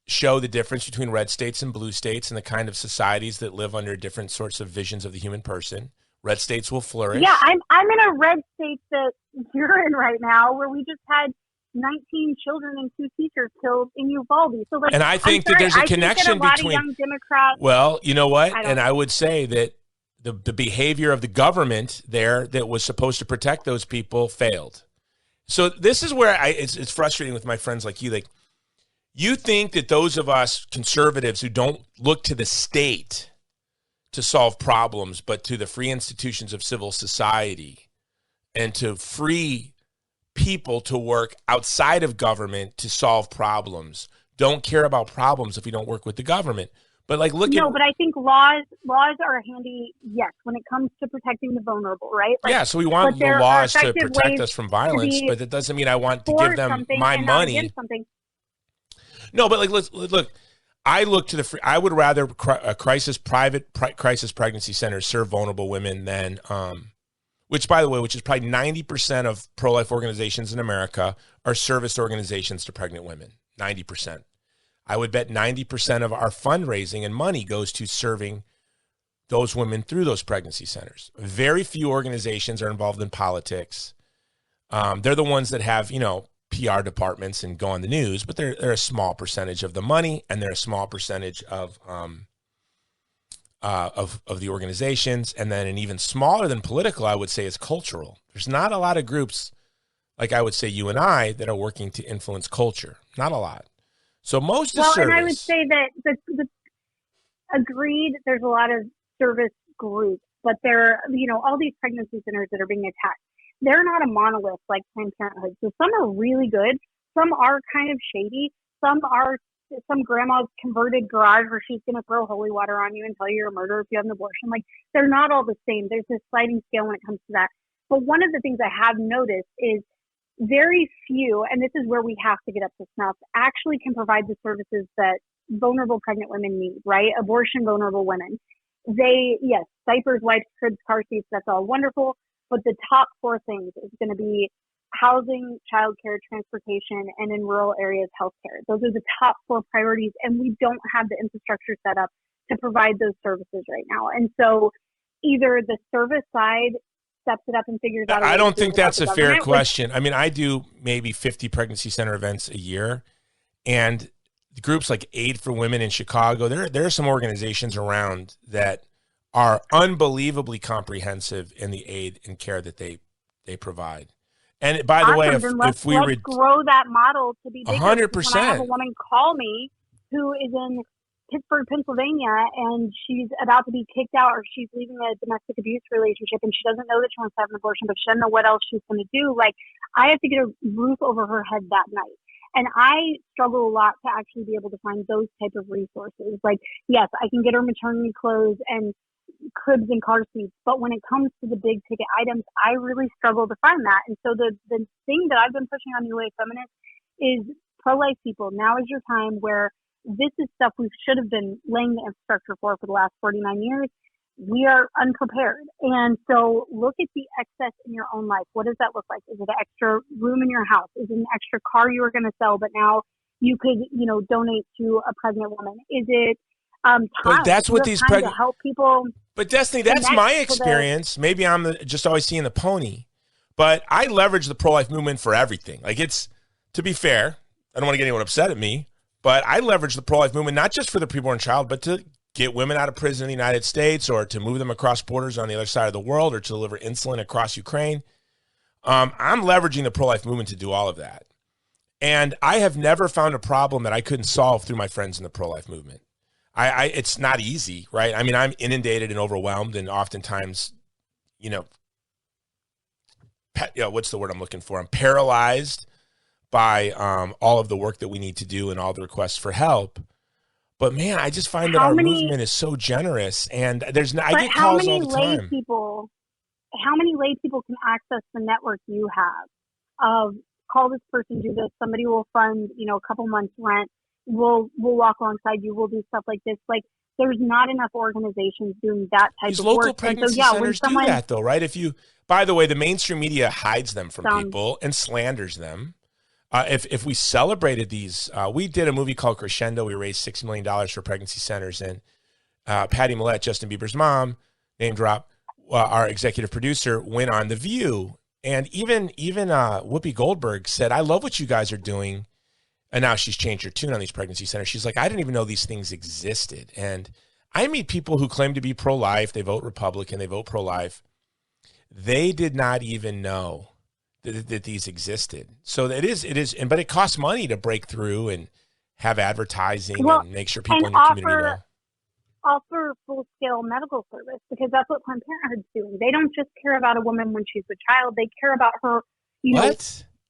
show the difference between red states and blue states and the kind of societies that live under different sorts of visions of the human person. Red states will flourish. Yeah, I'm in a red state that you're in right now, where we just had 19 children and 2 teachers killed in Uvalde. So, and I think that there's a connection between young Democrats. Well, you know what? And I would say that the behavior of the government there that was supposed to protect those people failed. So this is where it's frustrating with my friends like you. Like, you think that those of us conservatives who don't look to the state to solve problems, but to the free institutions of civil society and to free people to work outside of government to solve problems, don't care about problems if we don't work with the government. But like, but I think laws are handy, yes, when it comes to protecting the vulnerable, right? Like, yeah, so we want the laws to protect us from violence, but that doesn't mean I want to give them my money. No, but like, look, I look to I would rather private crisis pregnancy centers serve vulnerable women than, which, by the way, which is probably 90% of pro-life organizations in America are service organizations to pregnant women. 90%. I would bet 90% of our fundraising and money goes to serving those women through those pregnancy centers. Very few organizations are involved in politics. They're the ones that have, PR departments and go on the news, but they're a small percentage of the money, and they're a small percentage of the organizations. And then an even smaller than political, I would say, is cultural. There's not a lot of groups, like I would say you and I, that are working to influence culture. Not a lot. So most is service. And I would say that the agreed, there's a lot of service groups, but there are, all these pregnancy centers that are being attacked. they're not a monolith like Planned Parenthood. So some are really good. Some are kind of shady. Some grandma's converted garage where she's going to throw holy water on you and tell you you're a murderer if you have an abortion. Like, they're not all the same. There's this sliding scale when it comes to that. But one of the things I have noticed is very few, and this is where we have to get up to snuff, actually can provide the services that vulnerable pregnant women need, right? Abortion vulnerable women. Yes, diapers, wipes, cribs, car seats, that's all wonderful. But the top four things is going to be housing, childcare, transportation, and in rural areas, healthcare. Those are the top four priorities, and we don't have the infrastructure set up to provide those services right now. And so either the service side steps it up and figures out. I don't think that's a fair question. I mean, I do maybe 50 pregnancy center events a year, and groups like Aid for Women in Chicago, there are some organizations around that are unbelievably comprehensive in the aid and care that they provide. And by the way, if we let's grow that model to be bigger. 100%. When I have a woman call me who is in Pittsburgh, Pennsylvania, and she's about to be kicked out, or she's leaving a domestic abuse relationship, and she doesn't know that she wants to have an abortion, but she doesn't know what else she's going to do. Like, I have to get a roof over her head that night. And I struggle a lot to actually be able to find those type of resources. Like, yes, I can get her maternity clothes and cribs and car seats, but when it comes to the big ticket items, I really struggle to find that. And so the thing that I've been pushing on UA Feminists is pro-life people. Now is your time, where this is stuff we should have been laying the infrastructure for the last 49 years. We are unprepared. And so look at the excess in your own life. What does that look like? Is it an extra room in your house? Is it an extra car you were going to sell, but now you could, donate to a pregnant woman? Is it time? But that's what these to help people. But Destiny, that's my experience. Maybe I'm just always seeing the pony, but I leverage the pro-life movement for everything. Like, it's, to be fair, I don't want to get anyone upset at me, but I leverage the pro-life movement not just for the preborn child, but to get women out of prison in the United States, or to move them across borders on the other side of the world, or to deliver insulin across Ukraine. I'm leveraging the pro-life movement to do all of that. And I have never found a problem that I couldn't solve through my friends in the pro-life movement. It's not easy, right? I mean, I'm inundated and overwhelmed, and oftentimes, what's the word I'm looking for? I'm paralyzed by all of the work that we need to do and all the requests for help. But man, I just find that our movement is so generous, and I get calls all the time. How many lay people can access the network you have of call this person, do this, somebody will fund, a couple months rent. We'll walk alongside you. We'll do stuff like this. Like, there's not enough organizations doing that type of work. These local pregnancy centers do that, though, right? By the way, the mainstream media hides them from people and slanders them. If we celebrated these, we did a movie called Crescendo. We raised $6 million for pregnancy centers, and Patty Millette, Justin Bieber's mom, name drop, our executive producer, went on The View, and even Whoopi Goldberg said, "I love what you guys are doing." And now she's changed her tune on these pregnancy centers. She's like, I didn't even know these things existed. And I meet people who claim to be pro-life. They vote Republican. They vote pro-life. They did not even know that these existed. So it is, but it costs money to break through and have advertising and make sure people in your community know. Offer full-scale medical service, because that's what Planned Parenthood's doing. They don't just care about a woman when she's a child. They care about her,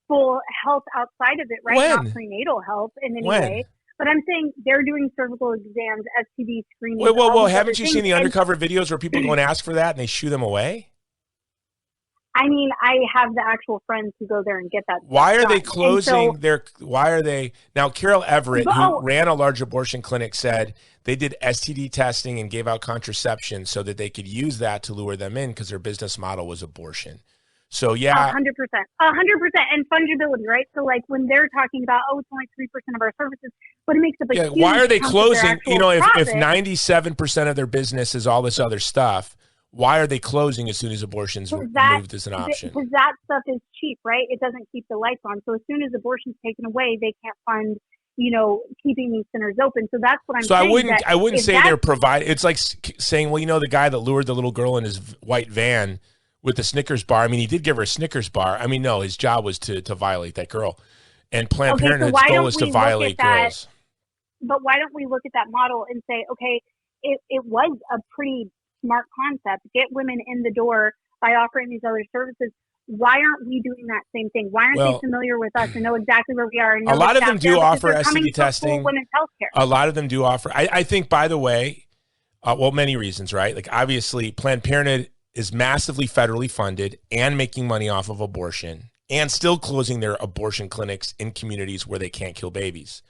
full health outside of it, right? When? Not prenatal health in any way. But I'm saying they're doing cervical exams, STD screening. Whoa. Haven't you seen the undercover videos where people go and ask for that and they shoo them away? I mean, I have the actual friends who go there and get that. Why are they closing now, Carol Everett, who ran a large abortion clinic, said they did STD testing and gave out contraception so that they could use that to lure them in because their business model was abortion. So, yeah. 100%. 100%. And fungibility, right? So, like, when they're talking about, it's only 3% of our services, but it makes up a huge why are they closing? If profit. 97% of their business is all this other stuff, why are they closing as soon as abortion's removed as an option? Because that stuff is cheap, right? It doesn't keep the lights on. So, as soon as abortion's taken away, they can't fund, keeping these centers open. So, that's what I'm saying. So, I wouldn't say they're providing. It's like saying, the guy that lured the little girl in his white van with the Snickers bar. I mean, he did give her a Snickers bar. I mean, no, his job was to violate that girl. And Planned Parenthood's goal is to violate girls. But why don't we look at that model and say, okay, it was a pretty smart concept. Get women in the door by offering these other services. why aren't we doing that same thing? Why aren't they familiar with us and know exactly where we are? And know a lot of them do offer STD testing. Women's healthcare. A lot of them do offer. I think, by the way, many reasons, right? Like, obviously, Planned Parenthood is massively federally funded and making money off of abortion and still closing their abortion clinics in communities where they can't kill babies.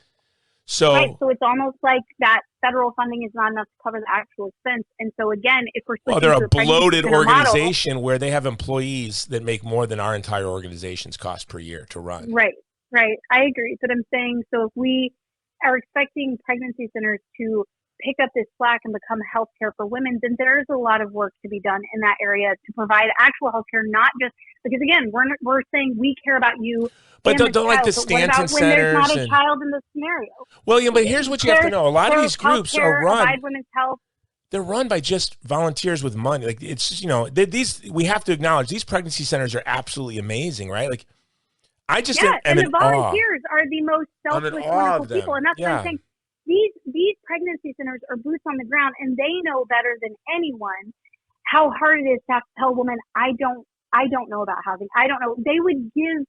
So, right, so it's almost like that federal funding is not enough to cover the actual expense. And so again, if we're switching they're to a bloated organization where they have employees that make more than our entire organization's cost per year to run. Right. I agree. But I'm saying, so if we are expecting pregnancy centers to pick up this slack and become healthcare for women, then there's a lot of work to be done in that area to provide actual healthcare, not just because, again, we're saying we care about you. But don't like the Stanton Centers. When there's not a child in the scenario? Well, yeah, but here's what you have to know. A lot of these groups are run. Women's health. They're run by just volunteers with money. Like, it's, these, we have to acknowledge these pregnancy centers are absolutely amazing, right? Like, I just am and in the volunteers are the most selfless, wonderful people. And that's what I'm saying. These pregnancy centers are boots on the ground, and they know better than anyone how hard it is to have to tell a woman, I don't know about housing. I don't know. They would give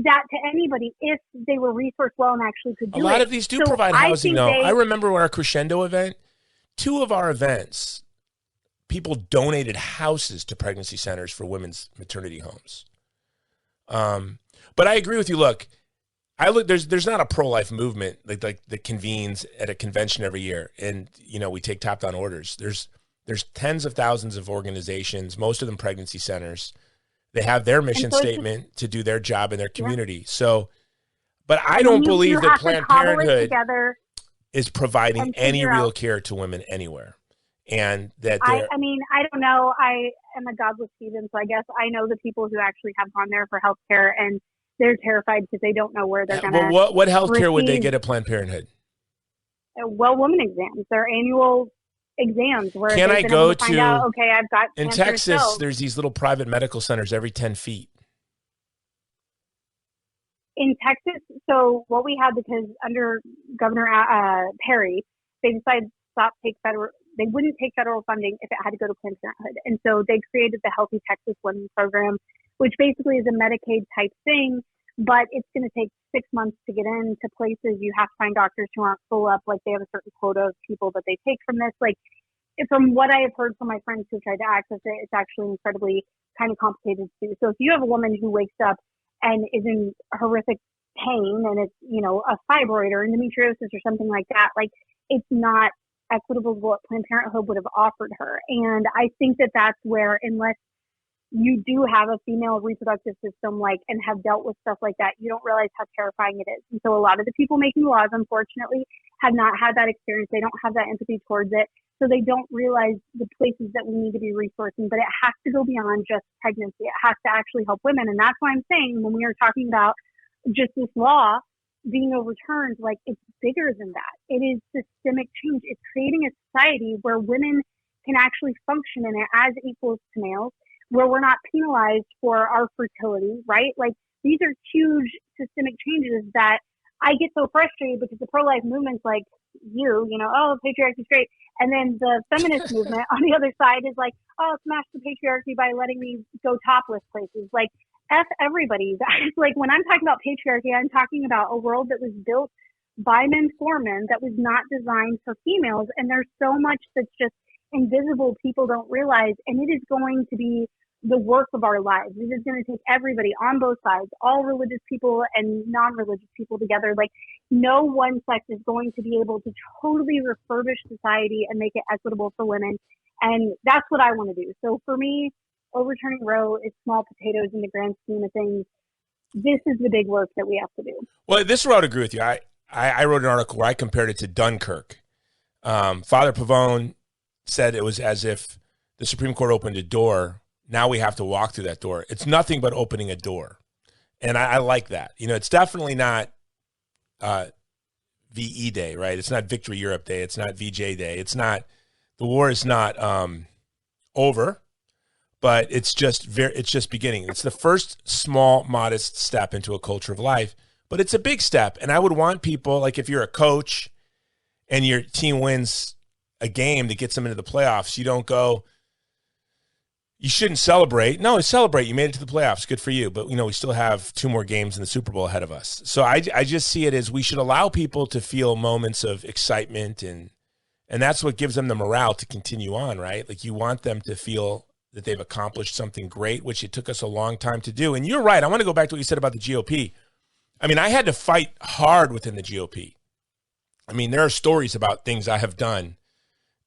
that to anybody if they were resourced well and actually could do it. A lot of these do provide housing, though. I remember our Crescendo event, 2 of our events, people donated houses to pregnancy centers for women's maternity homes. But I agree with you. Look, there's not a pro-life movement like that convenes at a convention every year, and we take top-down orders. There's tens of thousands of organizations, most of them pregnancy centers. They have their mission statement to do their job in their community. Yeah. So, but I don't believe that Planned Parenthood is providing any real care to women anywhere. And that I don't know. I am a godless heathen, so I guess I know the people who actually have gone there for healthcare, and they're terrified because they don't know where they're going to. Well, what healthcare would they get at Planned Parenthood? Well, woman exams, their annual exams where can I go to I've got in Texas there's these little private medical centers every 10 feet in Texas. So what we had, because under Governor Perry, they decided they wouldn't take federal funding if it had to go to Planned Parenthood, and so they created the Healthy Texas Women program, which basically is a Medicaid type thing, but it's going to take 6 months to get into places. You have to find doctors who aren't full up. Like, they have a certain quota of people that they take from this. Like, from what I have heard from my friends who tried to access it, it's actually incredibly kind of complicated to do. So if you have a woman who wakes up and is in horrific pain, and it's, a fibroid or endometriosis or something like that, like, it's not equitable to what Planned Parenthood would have offered her. And I think that that's where, unless you do have a female reproductive system, and have dealt with stuff like that, you don't realize how terrifying it is. And so a lot of the people making laws, unfortunately, have not had that experience. They don't have that empathy towards it. So they don't realize the places that we need to be resourcing. But it has to go beyond just pregnancy. It has to actually help women. And that's why I'm saying, when we are talking about just this law being overturned, it's bigger than that. It is systemic change. It's creating a society where women can actually function in it as equals to males, where we're not penalized for our fertility, right? These are huge systemic changes that I get so frustrated because the pro-life movement's like, patriarchy's great. And then the feminist movement on the other side is like, smash the patriarchy by letting me go topless places. F everybody. When I'm talking about patriarchy, I'm talking about a world that was built by men for men that was not designed for females. And there's so much that's just invisible, people don't realize, and it is going to be the work of our lives. It is going to take everybody on both sides, all religious people and non-religious people together. No one sect is going to be able to totally refurbish society and make it equitable for women. And that's what I want to do. So for me, overturning Roe is small potatoes in the grand scheme of things. This is the big work that we have to do. Well, this is where I would agree with you. I wrote an article where I compared it to Dunkirk. Father Pavone said it was as if the Supreme Court opened a door. Now we have to walk through that door. It's nothing but opening a door. And I like that. It's definitely not VE Day, right? It's not Victory Europe Day. It's not VJ Day. It's not, the war is not over, but it's just beginning. It's the first small, modest step into a culture of life, but it's a big step. And I would want people, if you're a coach and your team wins a game that gets them into the playoffs, you don't go, you shouldn't celebrate. No, celebrate. You made it to the playoffs. Good for you. But, we still have 2 more games in the Super Bowl ahead of us. So I just see it as we should allow people to feel moments of excitement, and that's what gives them the morale to continue on, right? Like, you want them to feel that they've accomplished something great, which it took us a long time to do. And you're right. I want to go back to what you said about the GOP. I mean, I had to fight hard within the GOP. I mean, there are stories about things I have done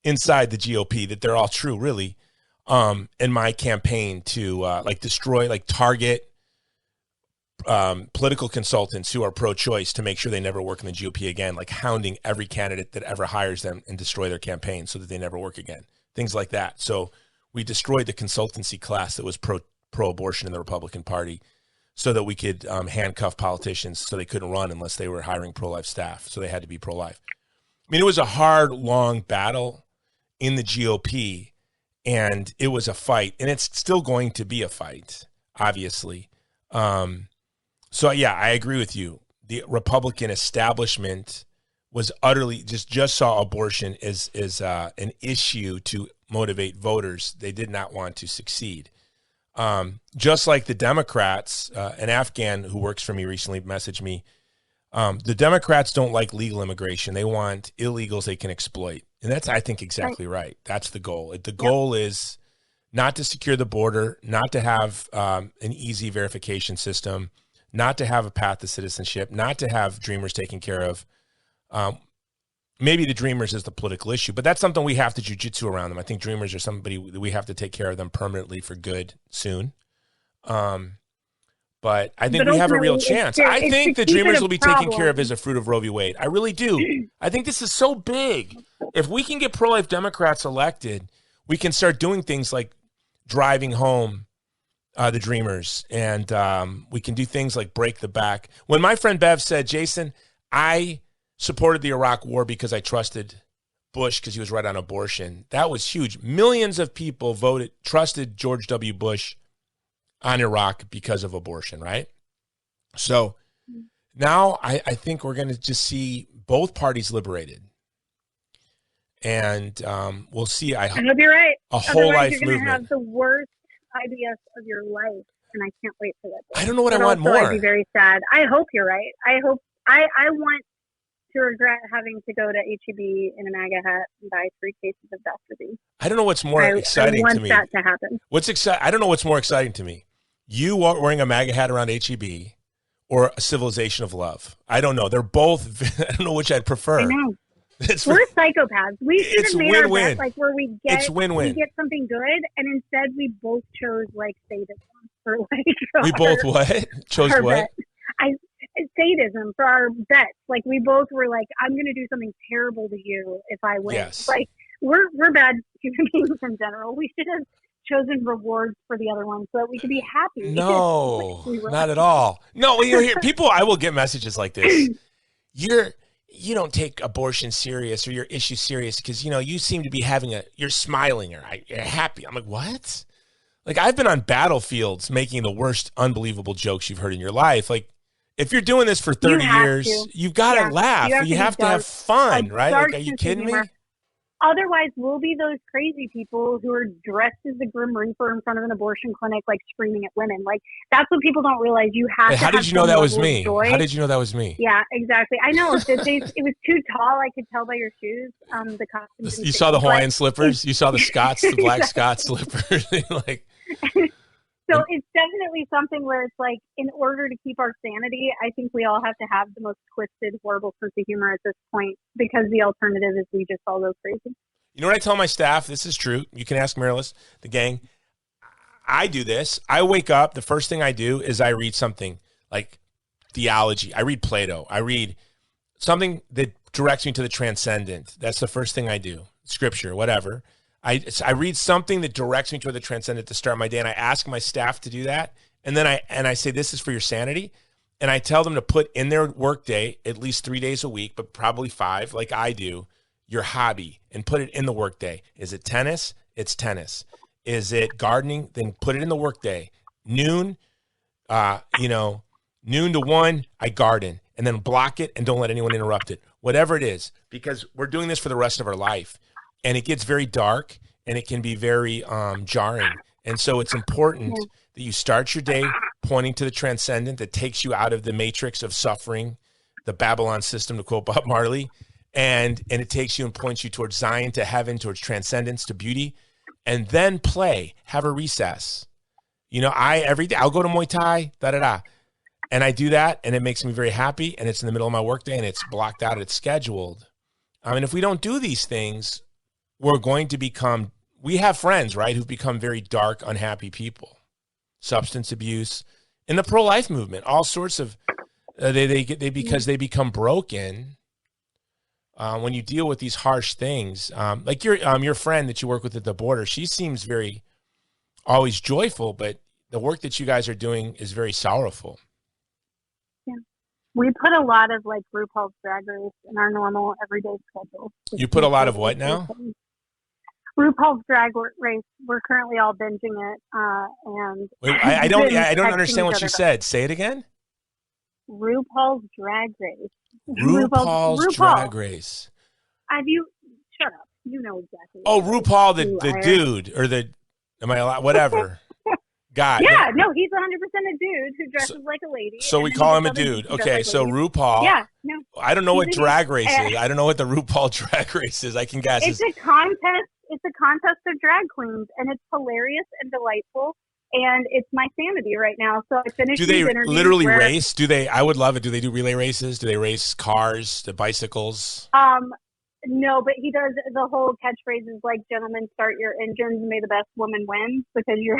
inside the GOP that they're all true, really, in my campaign to destroy, target political consultants who are pro-choice to make sure they never work in the GOP again, like hounding every candidate that ever hires them and destroy their campaign so that they never work again, things like that. So we destroyed the consultancy class that was pro-abortion in the Republican Party so that we could handcuff politicians so they couldn't run unless they were hiring pro-life staff. So they had to be pro-life. I mean, it was a hard, long battle in the GOP, and it was a fight, and it's still going to be a fight, obviously. So yeah, I agree with you. The Republican establishment was utterly just saw abortion as an issue to motivate voters. They did not want to succeed. Just like the Democrats, an Afghan who works for me recently messaged me, the Democrats don't like legal immigration. They want illegals they can exploit. And that's, I think, exactly right. That's the goal. The goal is not to secure the border, not to have an easy verification system, not to have a path to citizenship, not to have dreamers taken care of. Maybe the dreamers is the political issue, but that's something we have to jujitsu around them. I think dreamers are somebody we have to take care of them permanently for good soon. But I think we have a real chance. I think the dreamers will be taken care of as a fruit of Roe v. Wade. I really do. I think this is so big. If we can get pro-life Democrats elected, we can start doing things like driving home the dreamers, and we can do things like break the back. When my friend Bev said, Jason, I supported the Iraq war because I trusted Bush because he was right on abortion, that was huge. Millions of people trusted George W. Bush on Iraq because of abortion, right? So now I think we're going to just see both parties liberated. And we'll see. I hope you're right. A whole life you're going movement. To have the worst IBS of your life, and I can't wait for that day. I don't know what I want more. I'd be very sad. I hope you're right. I want to regret having to go to HEB in a MAGA hat and buy 3 cases of Dr. B. I don't know what's more exciting to me. I want that to happen. I don't know what's more exciting to me. You wearing a MAGA hat around HEB or a civilization of love. I don't know. They're both. I don't know which I'd prefer. I know. We're psychopaths. We should have made our bet, like where we get something good, and instead we both chose like sadism for like. We both what? Chose what? Sadism for our bets. Like we both were like, I'm going to do something terrible to you if I win. Yes. Like we're bad human beings in general. We should have chosen rewards for the other one so that we could be happy. No, not at all. No, you hear people. I will get messages like this. You don't take abortion serious or your issue serious because, you seem to be you're smiling or you're happy. I'm like, what? Like, I've been on battlefields making the worst unbelievable jokes you've heard in your life. Like, if you're doing this for 30 years, you've got to laugh. You have to have fun, right? Like, are you kidding me? Otherwise, we'll be those crazy people who are dressed as the Grim Reaper in front of an abortion clinic, like screaming at women. Like that's what people don't realize. You have. Hey, how did you know that was me? How did you know that was me? Yeah, exactly. I know it was too tall. I could tell by your shoes. The costume. You saw the Hawaiian slippers. You saw the Scots, the black Scots slippers. Like. So it's definitely something where it's like, in order to keep our sanity, I think we all have to have the most twisted, horrible sense of humor at this point, because the alternative is we just all go crazy. You know what I tell my staff? This is true. You can ask Marilis, the gang. I do this. I wake up. The first thing I do is I read something like theology. I read Plato. I read something that directs me to the transcendent. That's the first thing I do. Scripture, whatever. I read something that directs me toward the transcendent to start my day, and I ask my staff to do that. And then I say, this is for your sanity. And I tell them to put in their workday at least 3 days a week, but probably 5, like I do, your hobby, and put it in the workday. Is it tennis? It's tennis. Is it gardening? Then put it in the workday. Noon to 1, I garden, and then block it and don't let anyone interrupt it. Whatever it is, because we're doing this for the rest of our life. And it gets very dark, and it can be very jarring. And so it's important that you start your day pointing to the transcendent that takes you out of the matrix of suffering, the Babylon system, to quote Bob Marley. And it takes you and points you towards Zion, to heaven, towards transcendence, to beauty. And then play, have a recess. You know, every day I'll go to Muay Thai, and I do that, and it makes me very happy. And it's in the middle of my workday, and it's blocked out, it's scheduled. I mean, if we don't do these things, we're going to become, we have friends, right, who've become very dark, unhappy people. Substance abuse, in the pro-life movement, all sorts of, because they become broken. When you deal with these harsh things, like your friend that you work with at the border, she seems very always joyful, but the work that you guys are doing is very sorrowful. Yeah. We put a lot of like RuPaul's Drag Race in our normal everyday schedule. You put a lot of what now? RuPaul's Drag Race. We're currently all binging it, and wait, I don't understand what you said. Say it again. RuPaul's Drag Race. RuPaul's Drag Race. Have you? Shut up. You know exactly. Oh, RuPaul, the dude, or the, am I allowed? Whatever. God. Yeah, no, he's 100% a dude who dresses like a lady. So we call him a dude. Okay, so RuPaul. Yeah, no. I don't know what Drag Race is. I don't know what the RuPaul Drag Race is. I can guess. It's a contest. It's a contest of drag queens, and it's hilarious and delightful. And it's my sanity right now. So I finished. Do they literally race? I would love it. Do they do relay races? Do they race cars, the bicycles? No, but he does the whole catchphrases like "Gentlemen, start your engines, and may the best woman win," because you're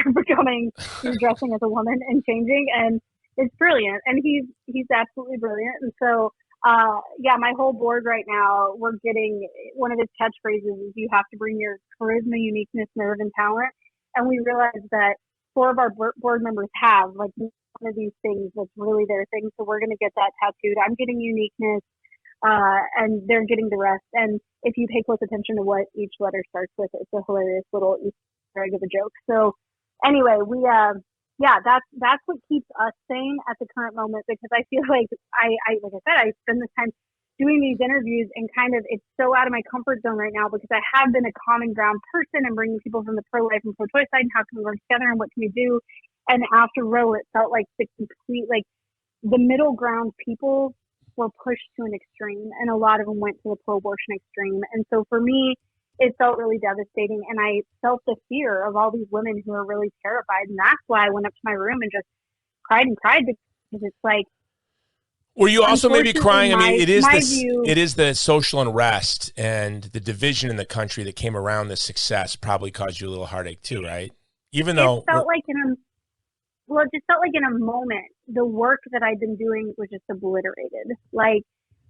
dressing as a woman and changing, and it's brilliant. And he's absolutely brilliant. And so, my whole board right now, we're getting one of his catchphrases is "You have to bring your charisma, uniqueness, nerve, and talent." And we realized that 4 of our board members have like one of these things that's really their thing. So we're going to get that tattooed. I'm getting uniqueness. And they're getting the rest. And if you pay close attention to what each letter starts with, it's a hilarious little Easter egg of a joke. So anyway, that's what keeps us sane at the current moment, because I feel like like I said, I spend this time doing these interviews and kind of, it's so out of my comfort zone right now, because I have been a common ground person and bringing people from the pro-life and pro-choice side and how can we work together and what can we do? And after Roe, it felt like the complete, like the middle ground people were pushed to an extreme, and a lot of them went to the pro-abortion extreme. And so for me, it felt really devastating, and I felt the fear of all these women who are really terrified. And that's why I went up to my room and just cried, because it's like, were you also maybe crying? I mean, it is the social unrest and the division in the country that came around the success probably caused you a little heartache too, right? Even though it just felt like in a moment, the work that I'd been doing was just obliterated. Like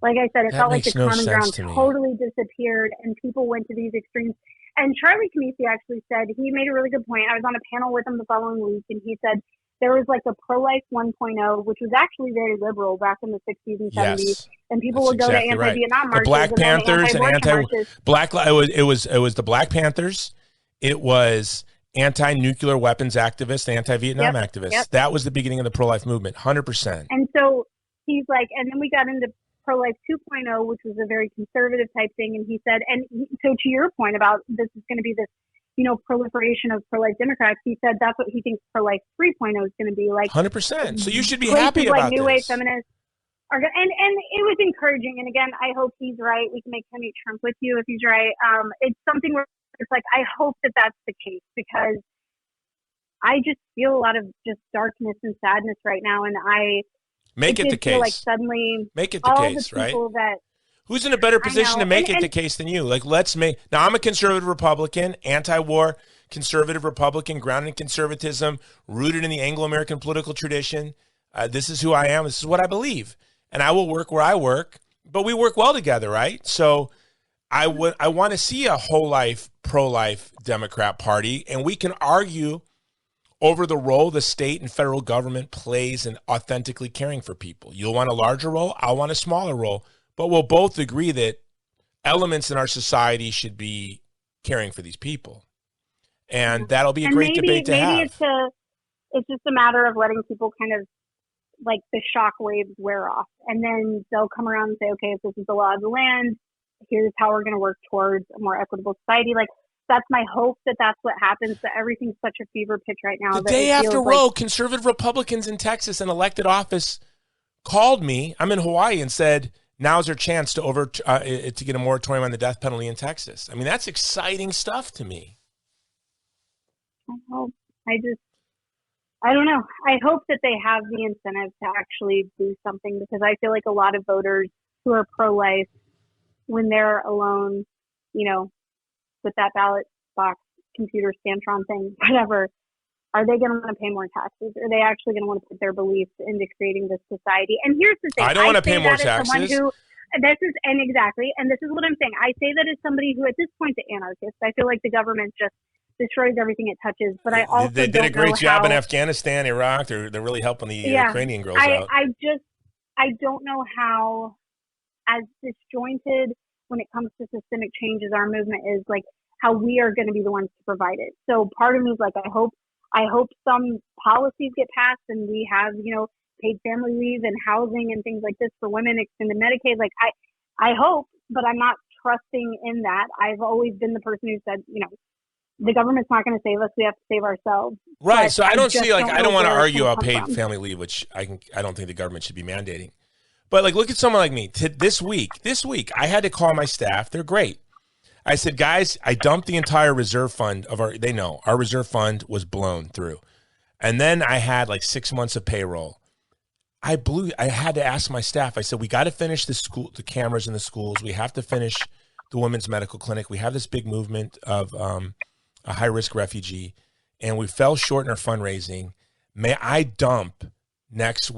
I said, it felt like the common ground totally disappeared, and people went to these extremes. And Charlie Camisi actually said, he made a really good point. I was on a panel with him the following week, and he said there was like a pro-life 1.0, which was actually very liberal back in the 60s and 70s. And people would go to anti-Vietnam marches. The Black Panthers and it was the Black Panthers. It was anti-nuclear weapons activists, anti-Vietnam activists. Yep. That was the beginning of the pro-life movement, 100%. And so he's like, and then we got into pro-life 2.0, which was a very conservative type thing. And he said, so to your point about this is going to be this, proliferation of pro-life Democrats, he said that's what he thinks pro-life 3.0 is going to be like. 100%. So you should be happy about New this. Wave feminists are going, and it was encouraging. And again, I hope he's right. We can make him eat shrimp with you if he's right. It's something where it's like, I hope that that's the case, because I just feel a lot of just darkness and sadness right now. And make it the case. Like suddenly make it the case, right? Who's in a better position to make it the case than you? Like, now I'm a conservative Republican, anti-war conservative Republican, grounded in conservatism, rooted in the Anglo-American political tradition. This is who I am. This is what I believe. And I will work where I work, but we work well together, right? So I want to see a whole life, pro-life Democrat Party, and we can argue over the role the state and federal government plays in authentically caring for people. You'll want a larger role, I'll want a smaller role, but we'll both agree that elements in our society should be caring for these people. And that'll be a great debate to have. It's just a matter of letting people kind of, like, the shock waves wear off. And then they'll come around and say, okay, if this is the law of the land, here's how we're going to work towards a more equitable society. Like, that's my hope that that's what happens. But everything's such a fever pitch right now. The that day after like, Roe, conservative Republicans in Texas in elected office called me. I'm in Hawaii and said, now's their chance to get a moratorium on the death penalty in Texas. I mean, that's exciting stuff to me. I hope. I don't know. I hope that they have the incentive to actually do something, because I feel like a lot of voters who are pro-life, when they're alone, you know, with that ballot box, computer Scantron thing, whatever, are they going to want to pay more taxes? Are they actually going to want to put their beliefs into creating this society? And here's the thing. I don't want to pay more taxes. And this is what I'm saying. I say that as somebody who at this point is an anarchist. I feel like the government just destroys everything it touches. But I also they did a great job in Afghanistan, Iraq. They're really helping the Ukrainian girls out. I don't know how, as disjointed when it comes to systemic changes, our movement is, like, how we are going to be the ones to provide it. So part of me is like, I hope some policies get passed and we have, you know, paid family leave and housing and things like this for women, extended Medicaid. Like, I hope, but I'm not trusting in that. I've always been the person who said, you know, the government's not going to save us. We have to save ourselves. Right. But so I don't see, like, I don't want to argue about paid from. family leave, which I don't think the government should be mandating. But, like, look at someone like me. This week, I had to call my staff. They're great. I said, guys, I dumped the entire reserve fund of our reserve fund was blown through. And then I had like 6 months of payroll. I had to ask my staff. I said, we got to finish the cameras in the schools. We have to finish the women's medical clinic. We have this big movement of a high-risk refugee, and we fell short in our fundraising. May I dump next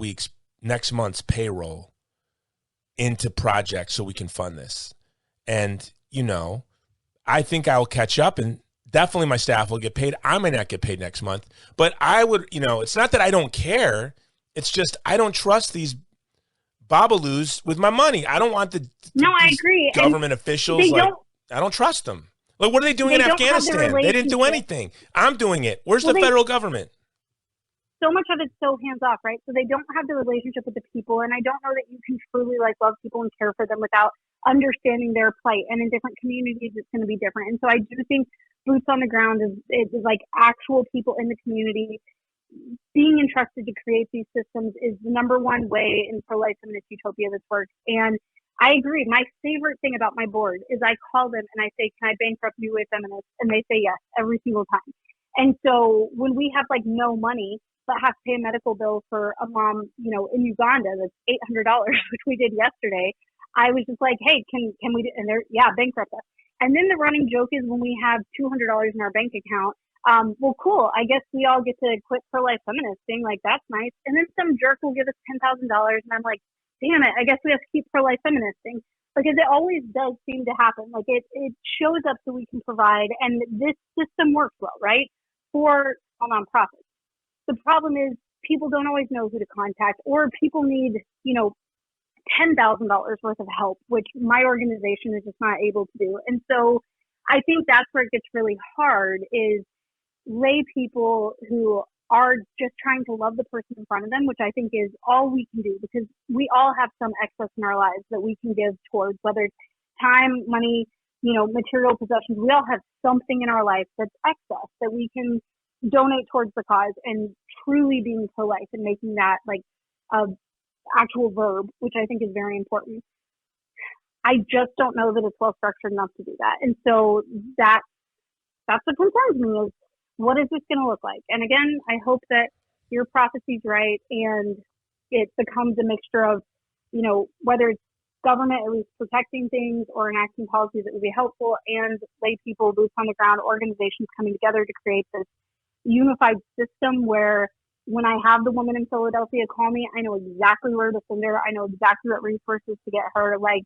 month's payroll into projects so we can fund this? And, you know, I think I'll catch up, and definitely my staff will get paid. I may not get paid next month, but I would, you know, it's not that I don't care. It's just I don't trust these babaloos with my money. I don't want I agree. Government officials. Like, I don't trust them. Like, what are they doing in Afghanistan? They didn't do anything. I'm doing it. Where's the federal government? So much of it's so hands off, right? So they don't have the relationship with the people, and I don't know that you can truly, like, love people and care for them without understanding their plight. And in different communities, it's going to be different. And so I do think boots on the ground is like actual people in the community being entrusted to create these systems is the number one way in pro-life feminist utopia this works. And I agree. My favorite thing about my board is I call them and I say, can I bankrupt New Wave Feminists? And they say yes every single time. And so when we have, like, no money but have to pay a medical bill for a mom, you know, in Uganda that's $800, which we did yesterday, I was just like, hey, can we do, and they're, bankrupt us. And then the running joke is when we have $200 in our bank account, well, cool, I guess we all get to quit pro-life feministing, like, that's nice. And then some jerk will give us $10,000, and I'm like, damn it, I guess we have to keep pro-life feministing. Because it always does seem to happen. Like, it shows up so we can provide, and this system works well, right, for nonprofits. The problem is people don't always know who to contact, or people need, you know, $10,000 worth of help, which my organization is just not able to do. And so I think that's where it gets really hard, is lay people who are just trying to love the person in front of them, which I think is all we can do, because we all have some excess in our lives that we can give towards, whether it's time, money, you know, material possessions. We all have something in our life that's excess that we can donate towards the cause, and truly being pro-life and making that, like, a actual verb, which I think is very important. I just don't know that it's well structured enough to do that. And so that's what concerns me, is what is this going to look like? And again, I hope that your prophecy's right and it becomes a mixture of, you know, whether it's government at least protecting things or enacting policies that would be helpful, and lay people, boots on the ground, organizations coming together to create this unified system where when I have the woman in Philadelphia call me, I know exactly where to send her. I know exactly what resources to get her. Like,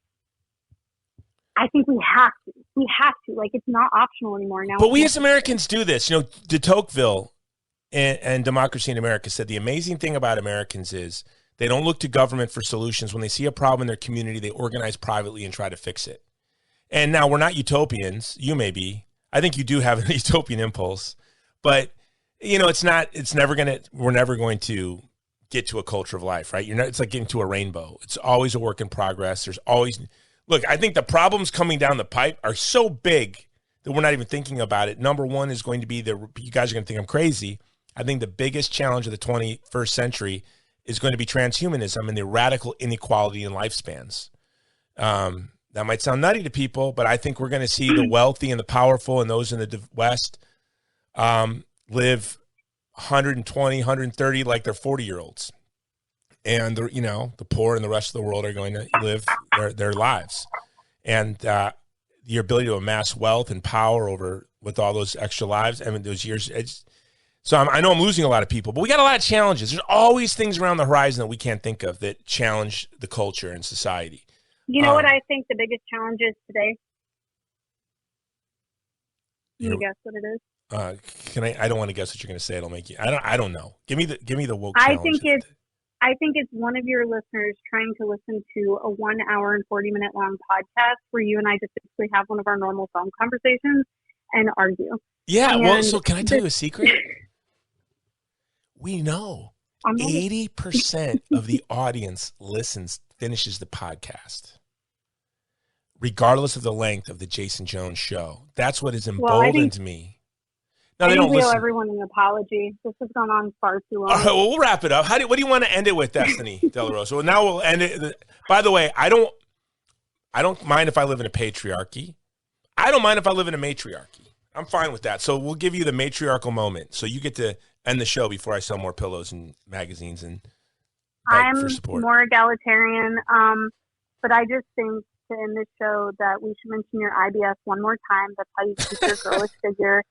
I think we have to. We have to. Like, it's not optional anymore now. But we as Americans do this. You know, de Tocqueville and Democracy in America said the amazing thing about Americans is they don't look to government for solutions. When they see a problem in their community, they organize privately and try to fix it. And now, we're not utopians. You may be. I think you do have a utopian impulse. But, you know, we're never going to get to a culture of life, right? It's like getting to a rainbow. It's always a work in progress. There's always, look, I think the problems coming down the pipe are so big that we're not even thinking about it. Number one is going to be you guys are going to think I'm crazy. I think the biggest challenge of the 21st century is going to be transhumanism and the radical inequality in lifespans. That might sound nutty to people, but I think we're going to see the wealthy and the powerful and those in the West live 120, 130 like they're 40-year-olds. And, the poor and the rest of the world are going to live their lives. And your ability to amass wealth and power with all those extra lives, those years. So I know I'm losing a lot of people, but we got a lot of challenges. There's always things around the horizon that we can't think of that challenge the culture and society. You know what I think the biggest challenge is today? Can you guess what it is? I don't want to guess what you're going to say. It'll make you. I don't know. Give me the woke I challenge. I think it's one of your listeners trying to listen to a 1 hour and 40-minute long podcast where you and I just basically have one of our normal phone conversations and argue. Yeah. Well, so can I tell you a secret? We know 80% of the audience finishes the podcast, regardless of the length of the Jason Jones show. That's what has emboldened me. No, I think we owe everyone an apology. This has gone on far too long. All right, well, we'll wrap it up. What do you want to end it with, Destiny De La Rosa? Well, now we'll end it. By the way, I don't mind if I live in a patriarchy. I don't mind if I live in a matriarchy. I'm fine with that. So we'll give you the matriarchal moment. So you get to end the show before I sell more pillows and magazines and beg for support. I'm more egalitarian, but I just think to end this show that we should mention your IBS one more time. That's how you keep your girlish figure.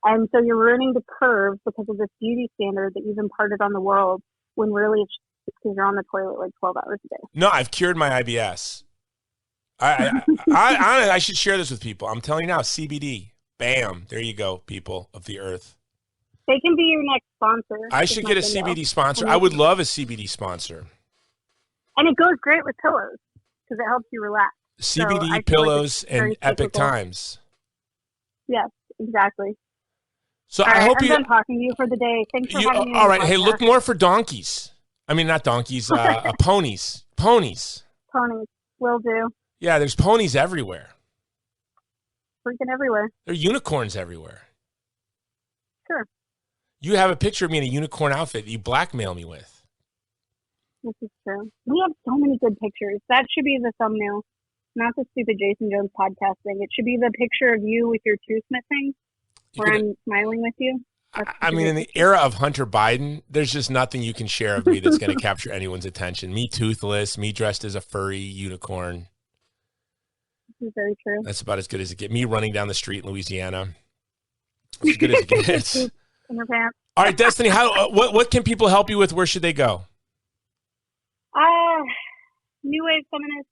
And so you're ruining the curve because of this beauty standard that you've imparted on the world when really it's because you're on the toilet like 12 hours a day. No, I've cured my IBS. I should share this with people. I'm telling you now, CBD. Bam. There you go, people of the earth. They can be your next sponsor. I should get a CBD sponsor. I would love a CBD sponsor. And it goes great with pillows because it helps you relax. CBD pillows and Epic Times. Yes, exactly. So I hope I'm done talking to you for the day. Thanks for having me. All right. Hey, look more for donkeys. I mean, not donkeys, ponies. Ponies. Ponies. Will do. Yeah, there's ponies everywhere. Freaking everywhere. There are unicorns everywhere. Sure. You have a picture of me in a unicorn outfit that you blackmail me with. This is true. We have so many good pictures. That should be the thumbnail. Not the stupid Jason Jones podcast thing. It should be the picture of you with your tooth missing. Where I'm smiling with you. I mean, in the era of Hunter Biden, there's just nothing you can share of me that's going to capture anyone's attention. Me toothless, me dressed as a furry unicorn. This is very true. That's about as good as it gets. Me running down the street in Louisiana. As good as it gets. In your pants. All right, Destiny, what can people help you with? Where should they go? New Wave Feminists,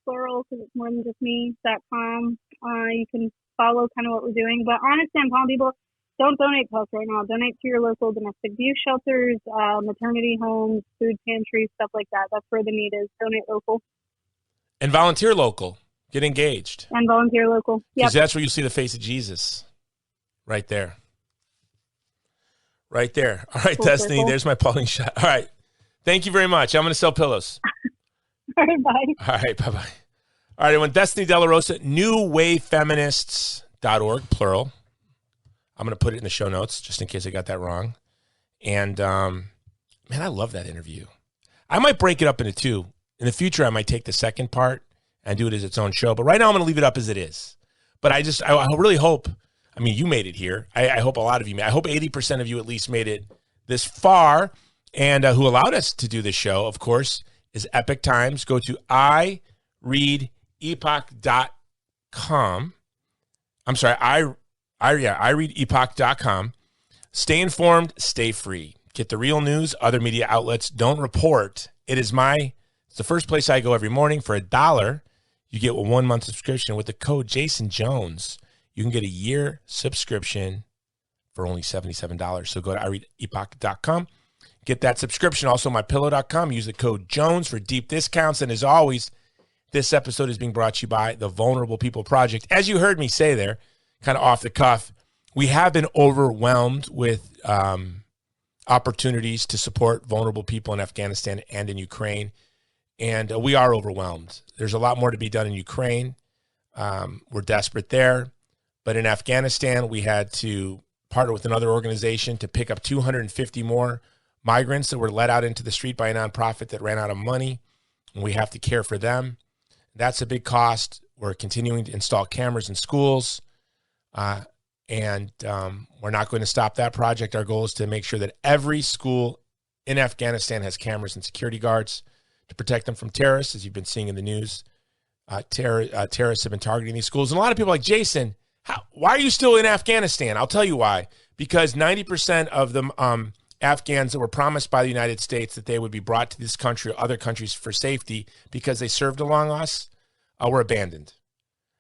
plural, because it's more than just me.com. You can follow kind of what we're doing. But honestly, I'm telling people, don't donate to us right now. Donate to your local domestic abuse shelters, maternity homes, food pantries, stuff like that. That's where the need is. Donate local. And volunteer local. Get engaged. And volunteer local. Because that's where you see the face of Jesus. Right there. Right there. All right, Destiny, circle. There's my polling shot. All right. Thank you very much. I'm going to sell pillows. All right, bye. All right, bye-bye. All right, everyone, Destiny De La Rosa, newwavefeminists.org, plural. I'm going to put it in the show notes just in case I got that wrong. And, man, I love that interview. I might break it up into two. In the future, I might take the second part and do it as its own show. But right now, I'm going to leave it up as it is. But I really hope, I mean, you made it here. I hope a lot of you made it. I hope 80% of you at least made it this far. And who allowed us to do this show, of course, is Epic Times. Go to ireadepoch.com. I'm sorry, ireadepoch.com. Stay informed, stay free. Get the real news other media outlets don't report. It's the first place I go every morning. For $1, you get a 1-month subscription with the code Jason Jones. You can get a year subscription for only $77. So go to ireadepoch.com. Get that subscription. Also, mypillow.com. Use the code Jones for deep discounts. And as always, this episode is being brought to you by the Vulnerable People Project. As you heard me say there, kind of off the cuff, we have been overwhelmed with opportunities to support vulnerable people in Afghanistan and in Ukraine. And we are overwhelmed. There's a lot more to be done in Ukraine. We're desperate there. But in Afghanistan, we had to partner with another organization to pick up 250 more migrants that were let out into the street by a nonprofit that ran out of money, and we have to care for them. That's a big cost. We're continuing to install cameras in schools, and we're not going to stop that project. Our goal is to make sure that every school in Afghanistan has cameras and security guards to protect them from terrorists, as you've been seeing in the news. Terrorists have been targeting these schools. And a lot of people are like, Jason, why are you still in Afghanistan? I'll tell you why. Because 90% of the Afghans that were promised by the United States that they would be brought to this country or other countries for safety because they served along us were abandoned.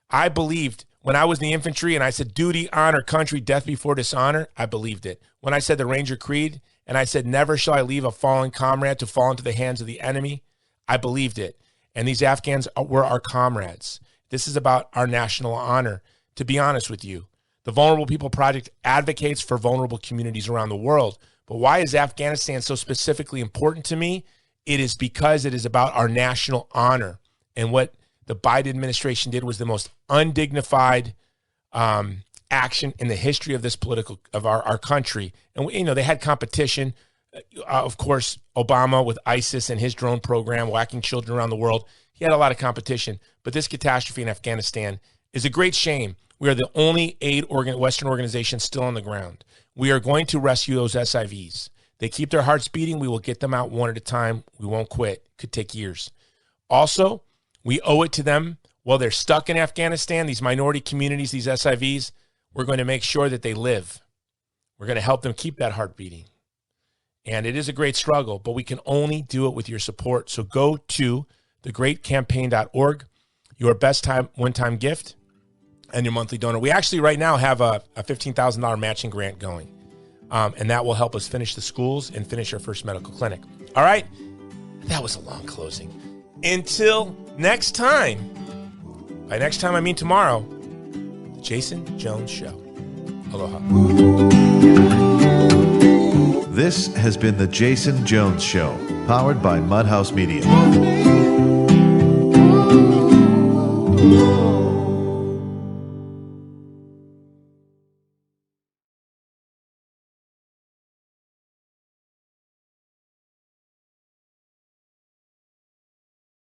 I believed when I was in the infantry and I said duty, honor, country, death before dishonor, I believed it. When I said the Ranger Creed and I said never shall I leave a fallen comrade to fall into the hands of the enemy, I believed it. And these Afghans were our comrades. This is about our national honor. To be honest with you, the Vulnerable People Project advocates for vulnerable communities around the world. But why is Afghanistan so specifically important to me? It is because it is about our national honor. And what the Biden administration did was the most undignified action in the history of this of our country. And they had competition. Of course, Obama with ISIS and his drone program, whacking children around the world. He had a lot of competition. But this catastrophe in Afghanistan is a great shame. We are the only Western organization still on the ground. We are going to rescue those SIVs. They keep their hearts beating. We will get them out one at a time. We won't quit. Could take years. Also, we owe it to them while they're stuck in Afghanistan, these minority communities, these SIVs, we're going to make sure that they live. We're going to help them keep that heart beating. And it is a great struggle, but we can only do it with your support. So go to thegreatcampaign.org, your best one-time gift, and your monthly donor. We actually right now have a $15,000 matching grant going, and that will help us finish the schools and finish our first medical clinic. All right, that was a long closing. Until next time, by next time I mean tomorrow, the Jason Jones Show. Aloha. This has been the Jason Jones Show, powered by Mudhouse Media.